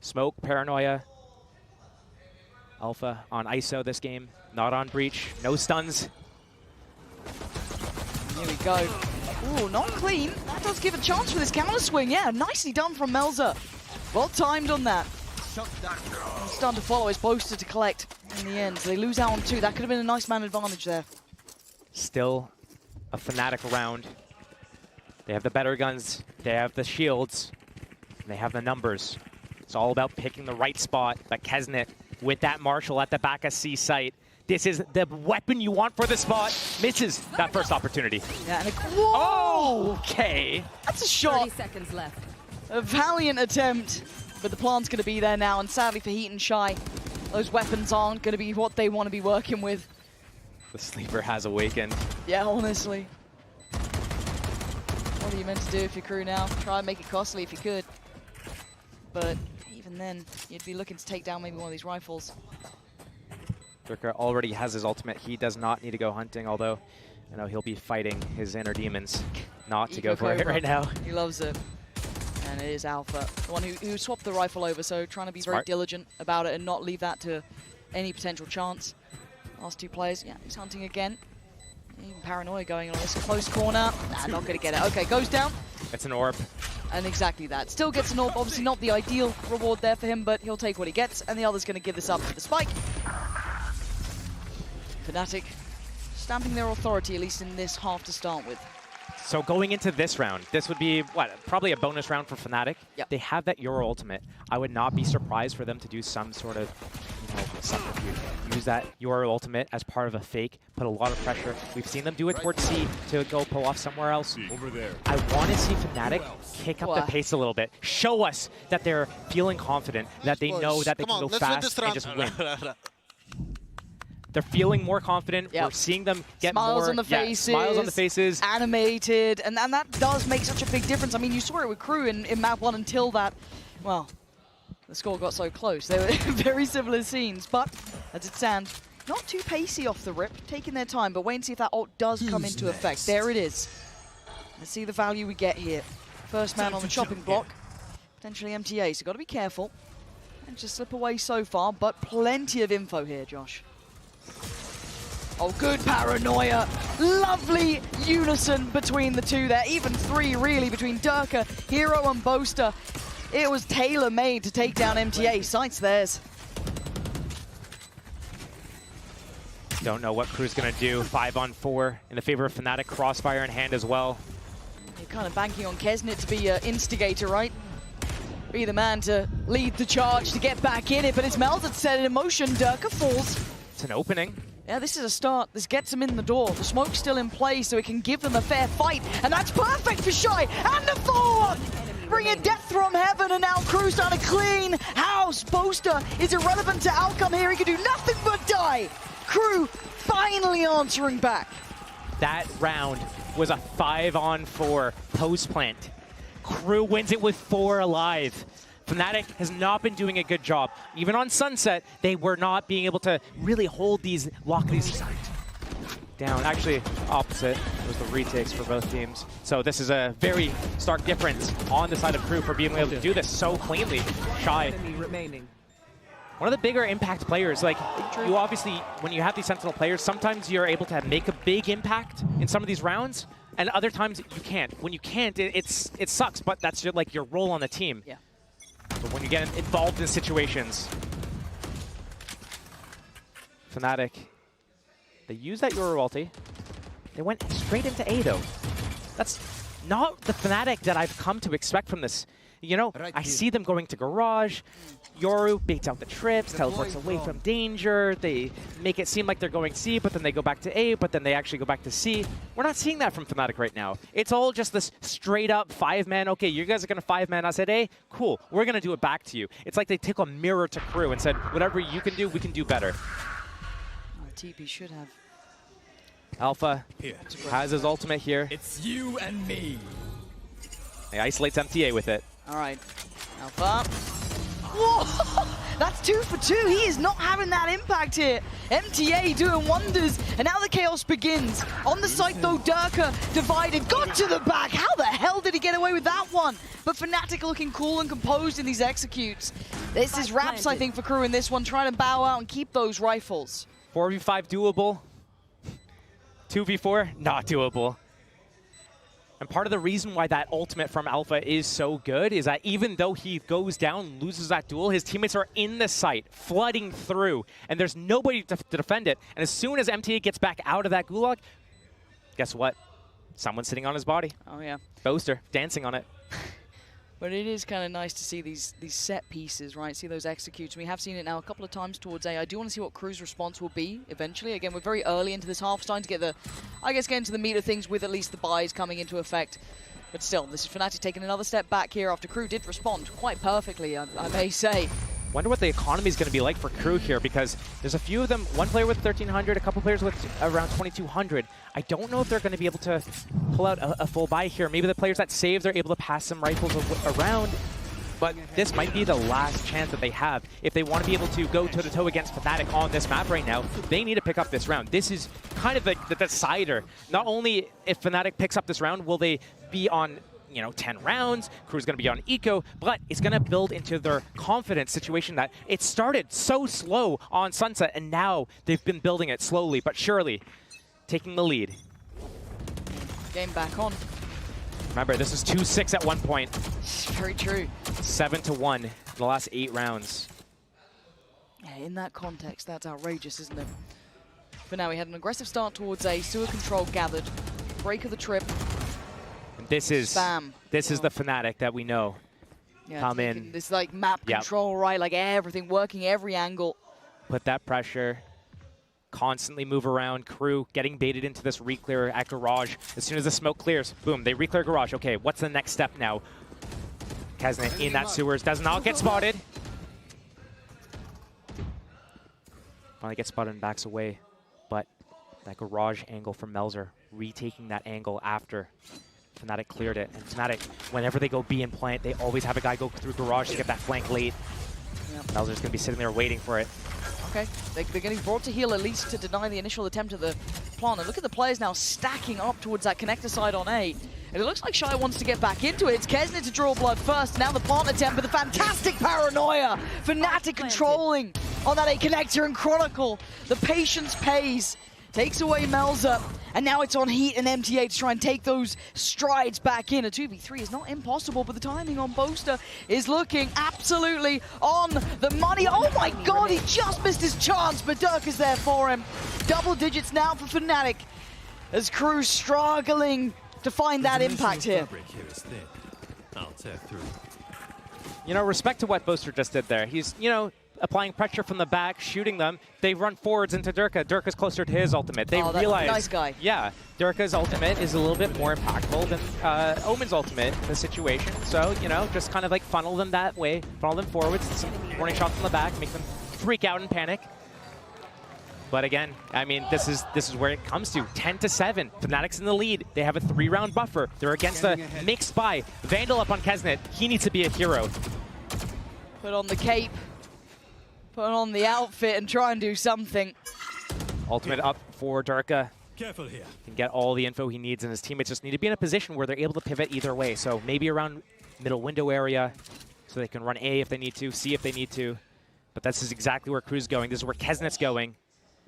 Smoke, Paranoia. Alpha on ISO this game, not on Breach. No stuns. Here we go. Ooh, not clean. That does give a chance for this counter swing. Yeah, nicely done from Melza. Well timed on that. It's done to follow his Boaster to collect in the end. So they lose out on 2. That could have been a nice man advantage there. Still a Fnatic round. They have the better guns. They have the shields. They have the numbers. It's all about picking the right spot. But Kesnet with that Marshall at the back of C site. This is the weapon you want for the spot. Misses that first opportunity. Yeah, and whoa! Oh, okay. That's a shot. 30 seconds left. A valiant attempt. But the plant's going to be there now, and sadly for Heat and Shy, those weapons aren't going to be what they want to be working with. The sleeper has awakened. Yeah, honestly. What are you meant to do if you're crew now? Try and make it costly if you could. But even then, you'd be looking to take down maybe one of these rifles. Durka already has his ultimate. He does not need to go hunting, although I know he'll be fighting his inner demons not to go for it right now. He loves it. And it is Alpha, the one who swapped the rifle over, so trying to be very diligent about it and not leave that to any potential chance. Last 2 players, yeah, he's hunting again. Even Paranoia going on this close corner. Nah, not going to get it. Okay, goes down. It's an orb. And exactly that. Still gets an orb, obviously not the ideal reward there for him, but he'll take what he gets, and the other's going to give this up for the spike. Fnatic stamping their authority, at least in this half to start with. So going into this round, this would be, what, probably a bonus round for Fnatic. Yep. They have that Euro ultimate. I would not be surprised for them to do some sort of, subterfuge. Use that Euro ultimate as part of a fake, put a lot of pressure. We've seen them do it towards C to go pull off somewhere else. Over there. I want to see Fnatic kick up the pace a little bit. Show us that they're feeling confident, that they know that they can go fast and just win. They're feeling more confident. We're seeing them get smiles more on the faces, smiles on the faces, animated, and that does make such a big difference. I mean, you saw it with Crew in map 1 until that, well, the score got so close. They were very similar scenes, but as it stands, not too pacey off the rip, taking their time, but wait and see if that ult does come into effect. There it is. Let's see the value we get here. First man on the chopping block, potentially MTA, so got to be careful. And just slip away so far, but plenty of info here, Josh. Oh, good Paranoia. Lovely unison between the 2 there. Even 3, really, between Durka, Hero, and Boaster. It was tailor-made to take down MTA. Sight's theirs. Don't know what Crew's going to do. 5-on-4 in the favor of Fnatic. Crossfire in hand as well. You're kind of banking on Kesnet to be an instigator, right? Be the man to lead the charge to get back in it, but it's Melza to set it in motion. Durka falls. It's an opening. Yeah, this is a start. This gets them in the door. The smoke's still in place, so it can give them a fair fight. And that's perfect for Shy. And the follow-up! Bringing death from heaven, and now Crew's trying to clean house. Boaster is irrelevant to outcome here. He can do nothing but die. Crew finally answering back. That round was a 5-on-4 post-plant. Crew wins it with 4 alive. Fnatic has not been doing a good job. Even on Sunset, they were not being able to really hold these, lock these down. Actually, opposite was the retakes for both teams. So this is a very stark difference on the side of Crew for being able to do this so cleanly. Shy. One of the bigger impact players, like you obviously, when you have these Sentinel players, sometimes you're able to make a big impact in some of these rounds, and other times you can't. When you can't, it sucks, but that's like your role on the team. Yeah. But when you get involved in situations, Fnatic, they use that Euro ulti. They went straight into A though. That's not the Fnatic that I've come to expect from this. You know, I see them going to Garage. Yoru baits out the trips, teleports away from danger. They make it seem like they're going C, but then they go back to A, but then they actually go back to C. We're not seeing that from Fnatic right now. It's all just this straight up 5-man. Okay, you guys are going to 5-man us at A. Cool, we're going to do it back to you. It's like they took a mirror to Crew and said, whatever you can do, we can do better. TP should have. Alpha has his ultimate here. It's you and me. He isolates MTA with it. All right, Alpha. Whoa! That's 2 for 2. He is not having that impact here. MTA doing wonders, and now the chaos begins. On the site though, Durka divided, got to the back. How the hell did he get away with that one? But Fnatic looking cool and composed in these executes. This is Raps, I think, for Crew in this one, trying to bow out and keep those rifles. 4v5 doable. 2v4 not doable. And part of the reason why that ultimate from Alpha is so good is that even though he goes down, loses that duel, his teammates are in the site, flooding through, and there's nobody to defend it. And as soon as MTA gets back out of that gulag, guess what? Someone's sitting on his body. Oh yeah. Boaster, dancing on it. But it is kind of nice to see these set pieces, right? See those executes. We have seen it now a couple of times towards A. I do want to see what Crew's response will be eventually. Again, we're very early into this half, starting to get get into the meat of things with at least the buys coming into effect. But still, this is Fnatic taking another step back here after Crew did respond quite perfectly, I may say. Wonder what the economy is going to be like for Crew here, because there's a few of them, one player with 1,300, a couple players with around 2,200. I don't know if they're going to be able to pull out a full buy here. Maybe the players that saved are able to pass some rifles around, but this might be the last chance that they have. If they want to be able to go toe-to-toe against Fnatic on this map right now, they need to pick up this round. This is kind of the decider. Not only if Fnatic picks up this round, will they be on 10 rounds, Crew's going to be on eco, but it's going to build into their confidence situation that it started so slow on Sunset, and now they've been building it slowly but surely, taking the lead. Game back on. Remember, this is 2-6 at one point. Very true. 7-1 in the last 8 rounds. Yeah, in that context, that's outrageous, isn't it? But now we had an aggressive start towards A, sewer control gathered, break of the trip. This is Spam. This is the Fnatic that we know. Yeah, come in. This like map control, right? Like everything working every angle. Put that pressure. Constantly move around. Crew getting baited into this re-clear at garage. As soon as the smoke clears, boom, they re-clear garage. Okay, what's the next step now? Kaznet in that sewers, does not get spotted. Finally gets spotted and backs away. But that garage angle from Melzer, retaking that angle after Fnatic cleared it. And Fnatic, whenever they go B and plant, they always have a guy go through garage to get that flank late. Yep. Melzer's going to be sitting there waiting for it. Okay, they're getting brought to heal at least to deny the initial attempt at the plant. And look at the players now stacking up towards that connector side on A. And it looks like Shy wants to get back into it. It's Kesnet to draw blood first. Now the plant attempt with the fantastic paranoia. Fnatic controlling on that A connector and Chronicle. The patience pays. Takes away Melzer, and now it's on Heat and MTA to try and take those strides back in. A 2v3 is not impossible, but the timing on Boaster is looking absolutely on the money. Oh my god, he just missed his chance, but Dirk is there for him. Double digits now for Fnatic, as Crew struggling to find that impact here. I'll tear through. Respect to what Boaster just did there. He's, applying pressure from the back, shooting them. They run forwards into Durka. Durka's closer to his ultimate. They realize, nice guy. Yeah, Durka's ultimate is a little bit more impactful than Omen's ultimate in the situation. So, just kind of like funnel them that way, funnel them forwards, some warning shots from the back, make them freak out and panic. But again, I mean, this is where it comes to 10-7. Fnatic's in the lead. They have a 3-round buffer. They're against a mixed buy. Vandal up on Kesnet. He needs to be a hero. Put on the cape. Put on the outfit and try and do something. Ultimate up for Durka. Careful here. Can get all the info he needs, and his teammates just need to be in a position where they're able to pivot either way. So maybe around middle window area, so they can run A if they need to, C if they need to. But this is exactly where Crew's going. This is where Kesnet's going.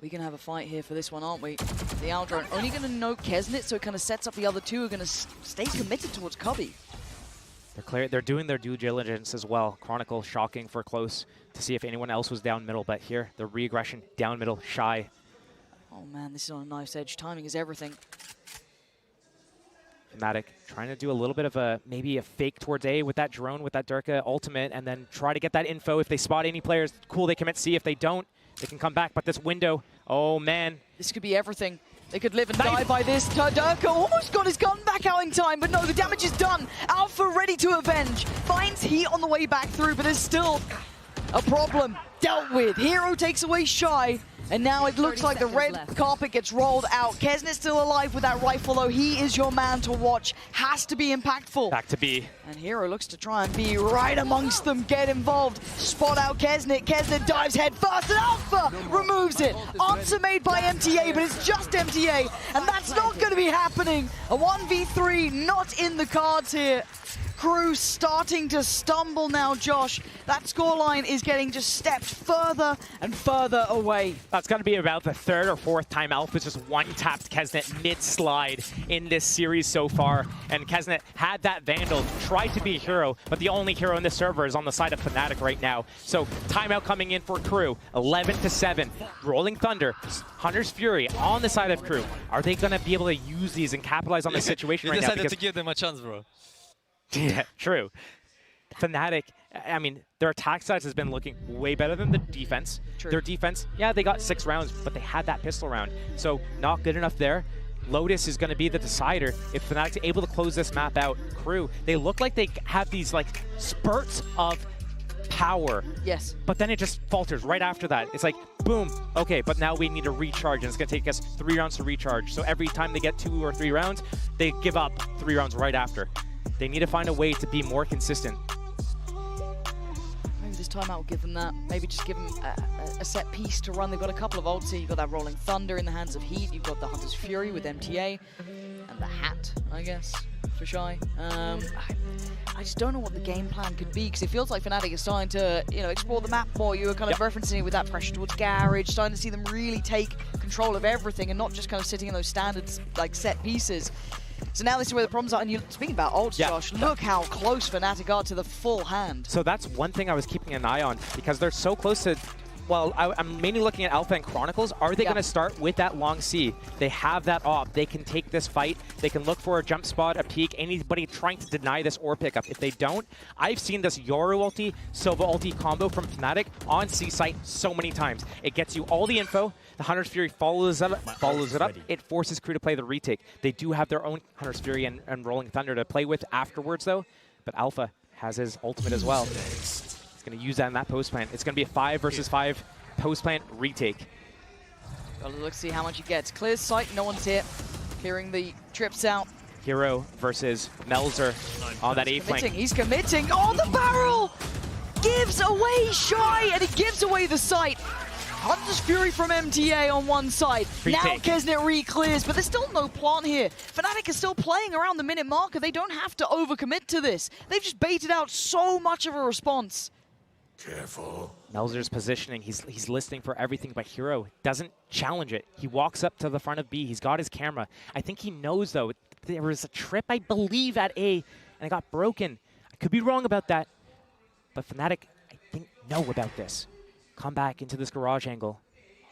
We can have a fight here for this one, aren't we? The Aldrone only going to note Kesnet, so it kind of sets up the other two who are going to stay committed towards Cubby. They're doing their due diligence as well. Chronicle shocking for close to see if anyone else was down middle, but here, the re-aggression down middle, Shy. Oh man, this is on a knife's edge. Timing is everything. Fnatic trying to do a little bit of maybe a fake towards A with that drone, with that Durka ultimate, and then try to get that info. If they spot any players, cool, they commit C. If they don't, they can come back. But this window, oh man. This could be everything. They could live and die by this. Durka almost got his gun back out in time, but no, the damage is done. Alpha ready to avenge. Finds Heat on the way back through, but there's still a problem dealt with. Hero takes away Shy, And now it looks like the red carpet gets rolled out. Kesnet's still alive with that rifle, though. He is your man to watch. Has to be impactful. Back to B. And Hero looks to try and be right amongst them, get involved. Spot out Kesnet. Kesnet dives head first, and Alpha removes it. Answer made by MTA, but it's just MTA. And that's not going to be happening. A 1v3 not in the cards here. Crew starting to stumble now, Josh. That scoreline is getting just stepped further and further away. That's got to be about the third or fourth time Alpha's just one-tapped Kesnet mid-slide in this series so far. And Kesnet had that Vandal, tried to be a hero, but the only hero in the server is on the side of Fnatic right now. So timeout coming in for Crew, 11-7. Rolling Thunder, Hunter's Fury on the side of Crew. Are they going to be able to use these and capitalize on the situation right now? You decided to give them a chance, bro. Yeah, true. Fnatic, I mean, their attack size has been looking way better than the defense. True. Their defense, yeah, they got 6 rounds, but they had that pistol round. So not good enough there. Lotus is going to be the decider. If Fnatic's able to close this map out, Crew, they look like they have these like spurts of power. Yes. But then it just falters right after that. It's like, boom, okay, but now we need to recharge, and it's going to take us 3 rounds to recharge. So every time they get 2 or 3 rounds, they give up 3 rounds right after. They need to find a way to be more consistent. Maybe this timeout will give them that. Maybe just give them a set piece to run. They've got a couple of ults here. You've got that Rolling Thunder in the hands of Heat. You've got the Hunter's Fury with MTA. And the Hat, I guess, for Shy. I just don't know what the game plan could be, because it feels like Fnatic is starting to, explore the map more. You were kind of referencing it with that pressure towards Garage, starting to see them really take control of everything and not just kind of sitting in those standard, like, set pieces. So now this is where the problems are. And you're speaking about ults, Josh, look how close Fnatic are to the full hand. So that's one thing I was keeping an eye on, because they're so close to, well, I'm mainly looking at Alpha and Chronicles. Are they going to start with that long C? They have that op. They can take this fight. They can look for a jump spot, a peek, anybody trying to deny this or pick up. If they don't, I've seen this Yoru ulti, Silva ulti combo from Fnatic on C site so many times. It gets you all the info. The Hunter's Fury follows it up. It forces Crew to play the retake. They do have their own Hunter's Fury and Rolling Thunder to play with afterwards, though. But Alpha has his ultimate as well. He's going to use that in that post plant. It's going to be a 5 versus 5 post plant retake. Well, let's see how much he gets. Clears sight, no one's here. Clearing the trips out. Hero versus Melzer on that A flank. He's committing. Oh, the barrel! Gives away Shy, and he gives away the sight. Hunter's Fury from MTA on one side. Now Kesnet re-clears, but there's still no plant here. Fnatic is still playing around the minute marker. They don't have to overcommit to this. They've just baited out so much of a response. Careful. Melzer's positioning, he's listening for everything, but Hero doesn't challenge it. He walks up to the front of B. He's got his camera. I think he knows, though, there was a trip, I believe, at A, and it got broken. I could be wrong about that, but Fnatic, I think, know about this. Come back into this garage angle.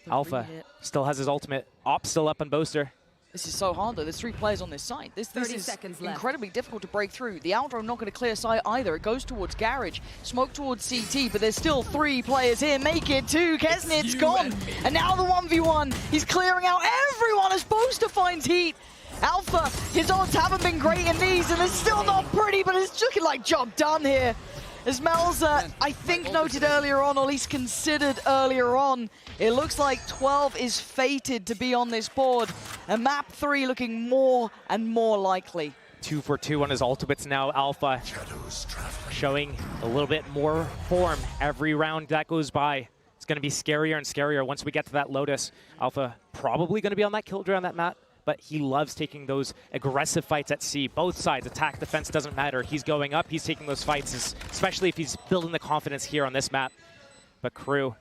Alpha still has his ultimate. Op still up on Boaster. This is so hard, though. There's 3 players on this side. This is incredibly difficult to break through. The Outro not going to clear side either. It goes towards Garage. Smoke towards CT, but there's still 3 players here. Make it 2. Kesnet's gone. And now the 1v1. He's clearing out everyone as Boaster finds Heat. Alpha, his odds haven't been great in these, and it's still not pretty, but it's looking like job done here. As Melzer, I think, noted earlier on, or at least considered earlier on, it looks like 12 is fated to be on this board, and map 3 looking more and more likely. 2 for 2 on his ultimates now. Alpha showing a little bit more form every round that goes by. It's going to be scarier and scarier once we get to that Lotus. Alpha probably going to be on that killjoy on that map, but he loves taking those aggressive fights at C. Both sides, attack, defense, doesn't matter. He's going up, he's taking those fights, especially if he's building the confidence here on this map. But Crew,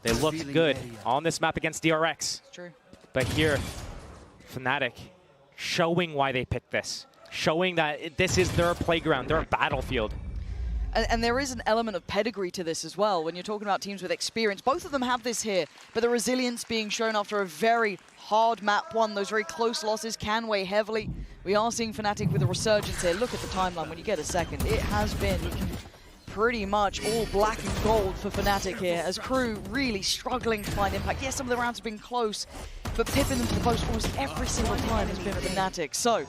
they looked good on this map against DRX. True. But here, Fnatic showing why they picked this, showing that this is their playground, their battlefield. And there is an element of pedigree to this as well. When you're talking about teams with experience, both of them have this here, but the resilience being shown after a very hard map 1, those very close losses can weigh heavily. We are seeing Fnatic with a resurgence here. Look at the timeline when you get a second. It has been pretty much all black and gold for Fnatic here, as Crew really struggling to find impact. Yes, some of the rounds have been close, but pipping them to the post almost every single time has been Fnatic. So,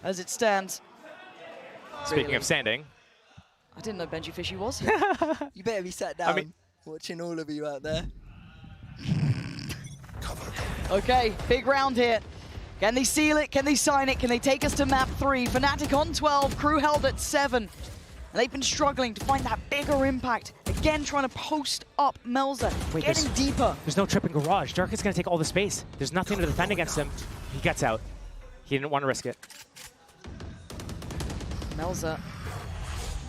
as it stands... Speaking of standing... I didn't know Benji Fishy was. You better be sat down. I mean, Watching all of you out there. Okay, big round here. Can they seal it? Can they sign it? Can they take us to map 3? Fnatic on 12, Crew held at 7. And they've been struggling to find that bigger impact. Again, trying to post up Melza, getting deeper. There's no trip in garage. Dark is going to take all the space. There's nothing to defend against him. He gets out. He didn't want to risk it. Melza,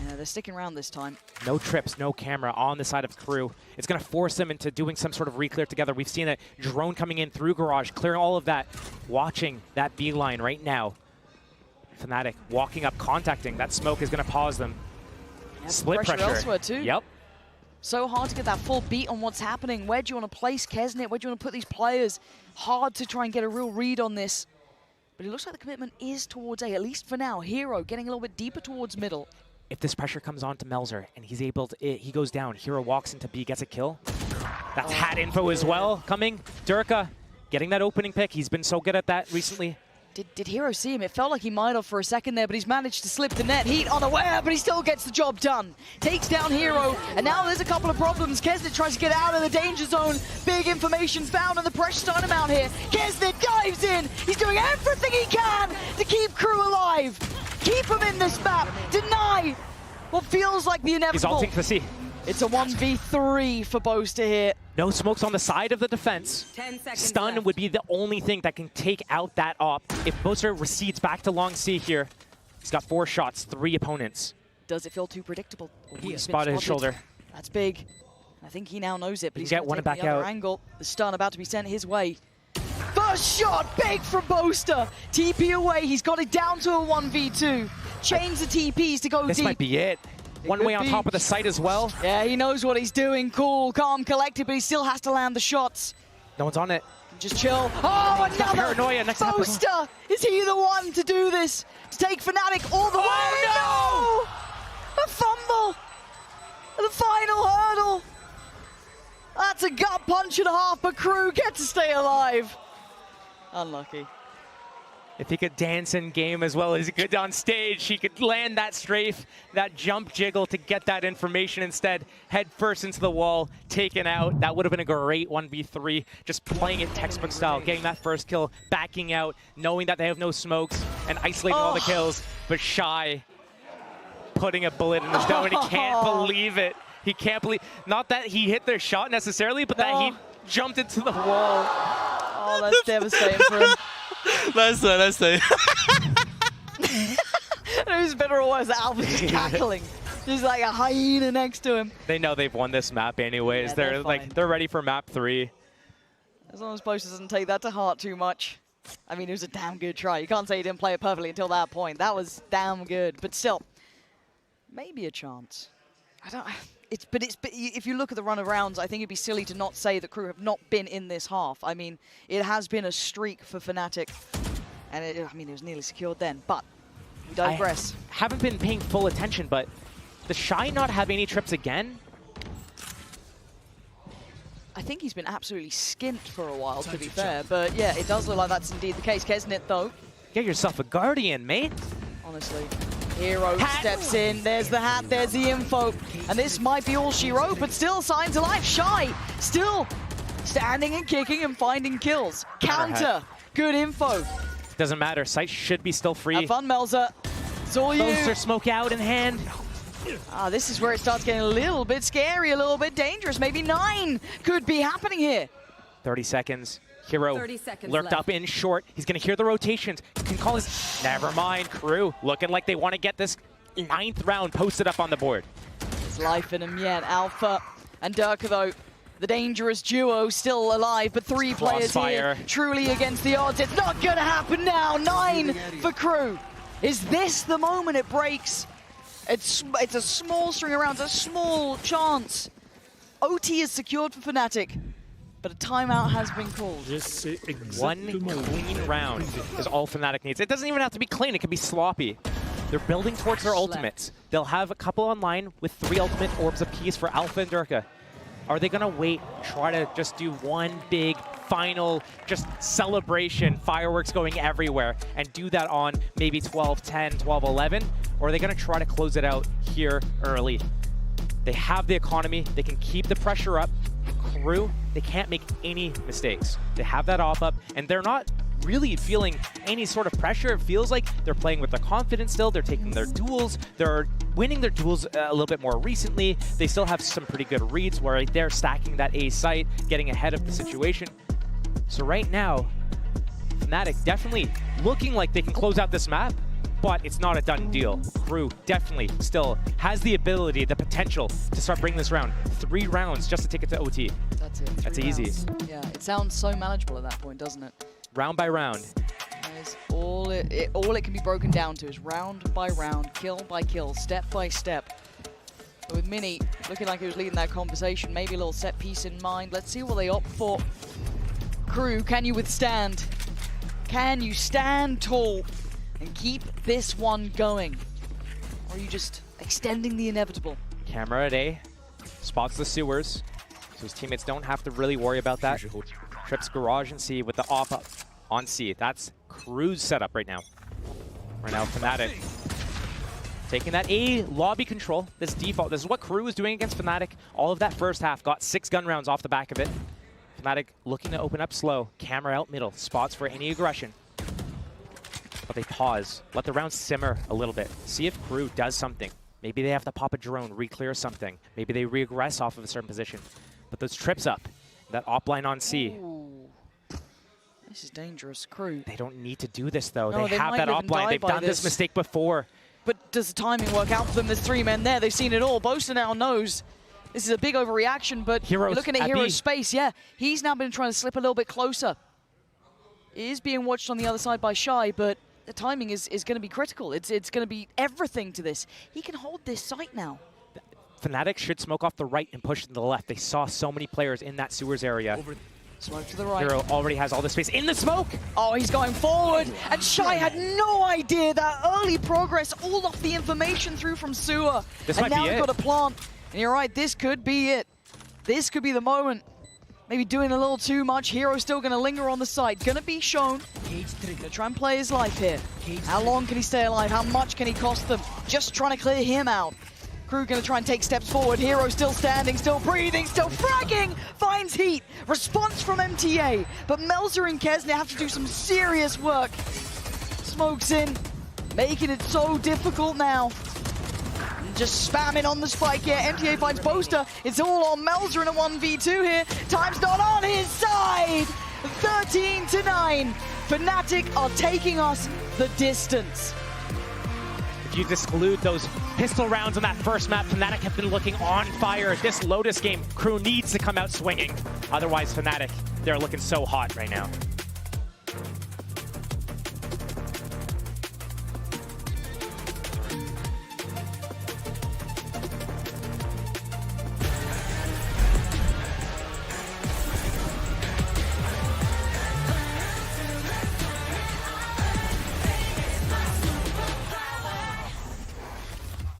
yeah, they're sticking around this time. No trips, no camera on the side of Crew. It's going to force them into doing some sort of re-clear together. We've seen a drone coming in through garage, clearing all of that, watching that B line right now. Fnatic walking up, contacting. That smoke is going to pause them. Yeah, Split pressure. elsewhere too. Yep. So hard to get that full beat on what's happening. Where do you want to place Kesnit? Where do you want to put these players? Hard to try and get a real read on this. But it looks like the commitment is towards A, at least for now. Hero getting a little bit deeper towards middle. If this pressure comes on to Melzer and he's able to, he goes down. Hero walks into B, gets a kill. That's hat info as well coming. Durka getting that opening pick. He's been so good at that recently. Did Hero see him? It felt like he might have for a second there, but he's managed to slip the net. Heat unaware, but he still gets the job done. Takes down Hero, and now there's a couple of problems. Kesnit tries to get out of the danger zone. Big information found, and the pressure's starting to mount here. Kesnit dives in. He's doing everything he can to keep Crew alive. Keep him in this map. Deny what feels like the inevitable. He's ulting for C. It's a 1v3 for Boaster here. No smokes on the side of the defense. 10 seconds Stun left. would be the only thing that can take out that op. If Boaster recedes back to long C here, he's got 4 shots, 3 opponents. Does it feel too predictable? He spotted his shoulder. That's big. I think he now knows it, but He he's can going get one to take back the other out. angle. The stun about to be sent his way. First shot, big from Boaster. TP away, he's got it down to a 1v2. Change the TPs to go This deep. might be it. One could way on be. top of the site as well. Yeah, he knows what he's doing. Cool, calm, collected, but he still has to land the shots. No one's on it. Just chill. Oh, got another paranoia next to happen. Boaster! Is he the one to do this? To take Fnatic all the way? Oh, No! A fumble! The final hurdle! That's a gut punch and a half, but Crew get to stay alive. Unlucky. If he could dance in game as well as he could on stage, he could land that strafe, that jump jiggle to get that information instead. Head first into the wall, taken out. That would have been a great 1v3. Just playing it textbook style, getting that first kill, backing out, knowing that they have no smokes, and isolating all the kills. But Shy putting a bullet in his dome, and he can't believe it. He can't believe, not that he hit their shot necessarily, but that he jumped into the wall. Oh, that's devastating for him. Nice though, nice though. Who's better or worse? Alpha's just cackling. Just like a hyena next to him. They know they've won this map anyways. Yeah, they're fine. they're ready for map 3. As long as Boaster doesn't take that to heart too much. I mean, it was a damn good try. You can't say he didn't play it perfectly until that point. That was damn good. But still, maybe a chance. I don't. But if you look at the run of rounds, I think it'd be silly to not say that Crew have not been in this half. I mean, it has been a streak for Fnatic, and it was nearly secured then. But we digress. I haven't been paying full attention, but does Shy not have any trips again? I think he's been absolutely skint for a while, to be fair. But yeah, it does look like that's indeed the case. Kesnit, though, Get yourself a Guardian, mate. honestly. Hero steps in, there's the hat, there's the info. And this might be all she wrote, but still signs of life. Shy, still standing and kicking and finding kills. Counter, good info. Doesn't matter. Site should be still free. Have fun, Melza. It's all you. Boaster smoke out in hand. This is where it starts getting a little bit scary, a little bit dangerous. Maybe 9 could be happening here. 30 seconds. Hero 30 seconds lurked left. up in short. He's going to hear the rotations. Can call his... Never mind. Crew looking like they want to get this 9th round posted up on the board. There's life in him yet. Alpha and Durka, though, the dangerous duo still alive, but 3 players here truly against the odds. It's not going to happen now. 9 for Crew. Is this the moment it breaks? It's a small string of rounds, a small chance. OT is secured for Fnatic, but a timeout has been called. One clean round is all Fnatic needs. It doesn't even have to be clean. It can be sloppy. They're building towards their ultimates. They'll have a couple online with 3 ultimate orbs apiece for Alpha and Durka. Are they going to wait, try to just do one big final just celebration, fireworks going everywhere, and do that on maybe 12-10, 12-11? Or are they going to try to close it out here early? They have the economy. They can keep the pressure up. Crew, they can't make any mistakes. They have that off up, and they're not really feeling any sort of pressure. It feels like they're playing with their confidence still. They're taking their duels. They're winning their duels a little bit more recently. They still have some pretty good reads where they're stacking that A site, getting ahead of the situation. So right now, Fnatic definitely looking like they can close out this map, but it's not a done deal. Crew definitely still has the ability, the potential to start bringing this round. 3 rounds just to take it to OT. That's it. That's 3 easy. rounds. Yeah, it sounds so manageable at that point, doesn't it? Round by round. That is all it can be broken down to is round by round, kill by kill, step by step. But with Mini looking like he was leading that conversation, maybe a little set piece in mind. Let's see what they opt for. Crew, can you withstand? Can you stand tall and keep this one going? Or are you just extending the inevitable? Camera at A, spots the sewers, so his teammates don't have to really worry about that. Trips garage and C with the op up on C. That's Crew's setup right now. Right now, Fnatic taking that A lobby control, this default. This is what Crew was doing against Fnatic. All of that first half, got 6 gun rounds off the back of it. Fnatic looking to open up slow. Camera out middle, spots for any aggression. But they pause, let the round simmer a little bit. See if Crew does something. Maybe they have to pop a drone, re-clear something. Maybe they re-aggress off of a certain position. But those trips up, that op line on C. Ooh. This is dangerous, Crew. They don't need to do this though. No, they have might that live op and line. die They've by done this mistake before. But does the timing work out for them? There's 3 men there. They've seen it all. Boaster now knows this is a big overreaction, but Heroes you're looking at at Hero's B. space. Yeah, he's now been trying to slip a little bit closer. He is being watched on the other side by Shy, but the timing is going to be critical. It's going to be everything to this. He can hold this site now. Fnatic should smoke off the right and push to the left. They saw so many players in that sewers area. Smoke to the right. Hero already has all the space in the smoke. Oh, he's going forward. And Shy had no idea that early progress, all off the information through from sewer. This and might now be he's it. got a plant. And you're right, this could be it. This could be the moment. Maybe doing a little too much. Hero's still going to linger on the side. Going to be shown. Going to try and play his life here. How long can he stay alive? How much can he cost them? Just trying to clear him out. Crew going to try and take steps forward. Hero still standing, still breathing, still fragging. Finds heat. Response from MTA. But Melzer and Kesner have to do some serious work. Smokes in. Making it so difficult now. Just spamming on the spike here. MTA finds Boaster. It's all on Melzer in a 1v2 here. Time's not on his side. 13-9. Fnatic are taking us the distance. If you exclude those pistol rounds on that first map, Fnatic have been looking on fire. This Lotus game, Crew needs to come out swinging. Otherwise, Fnatic, they're looking so hot right now.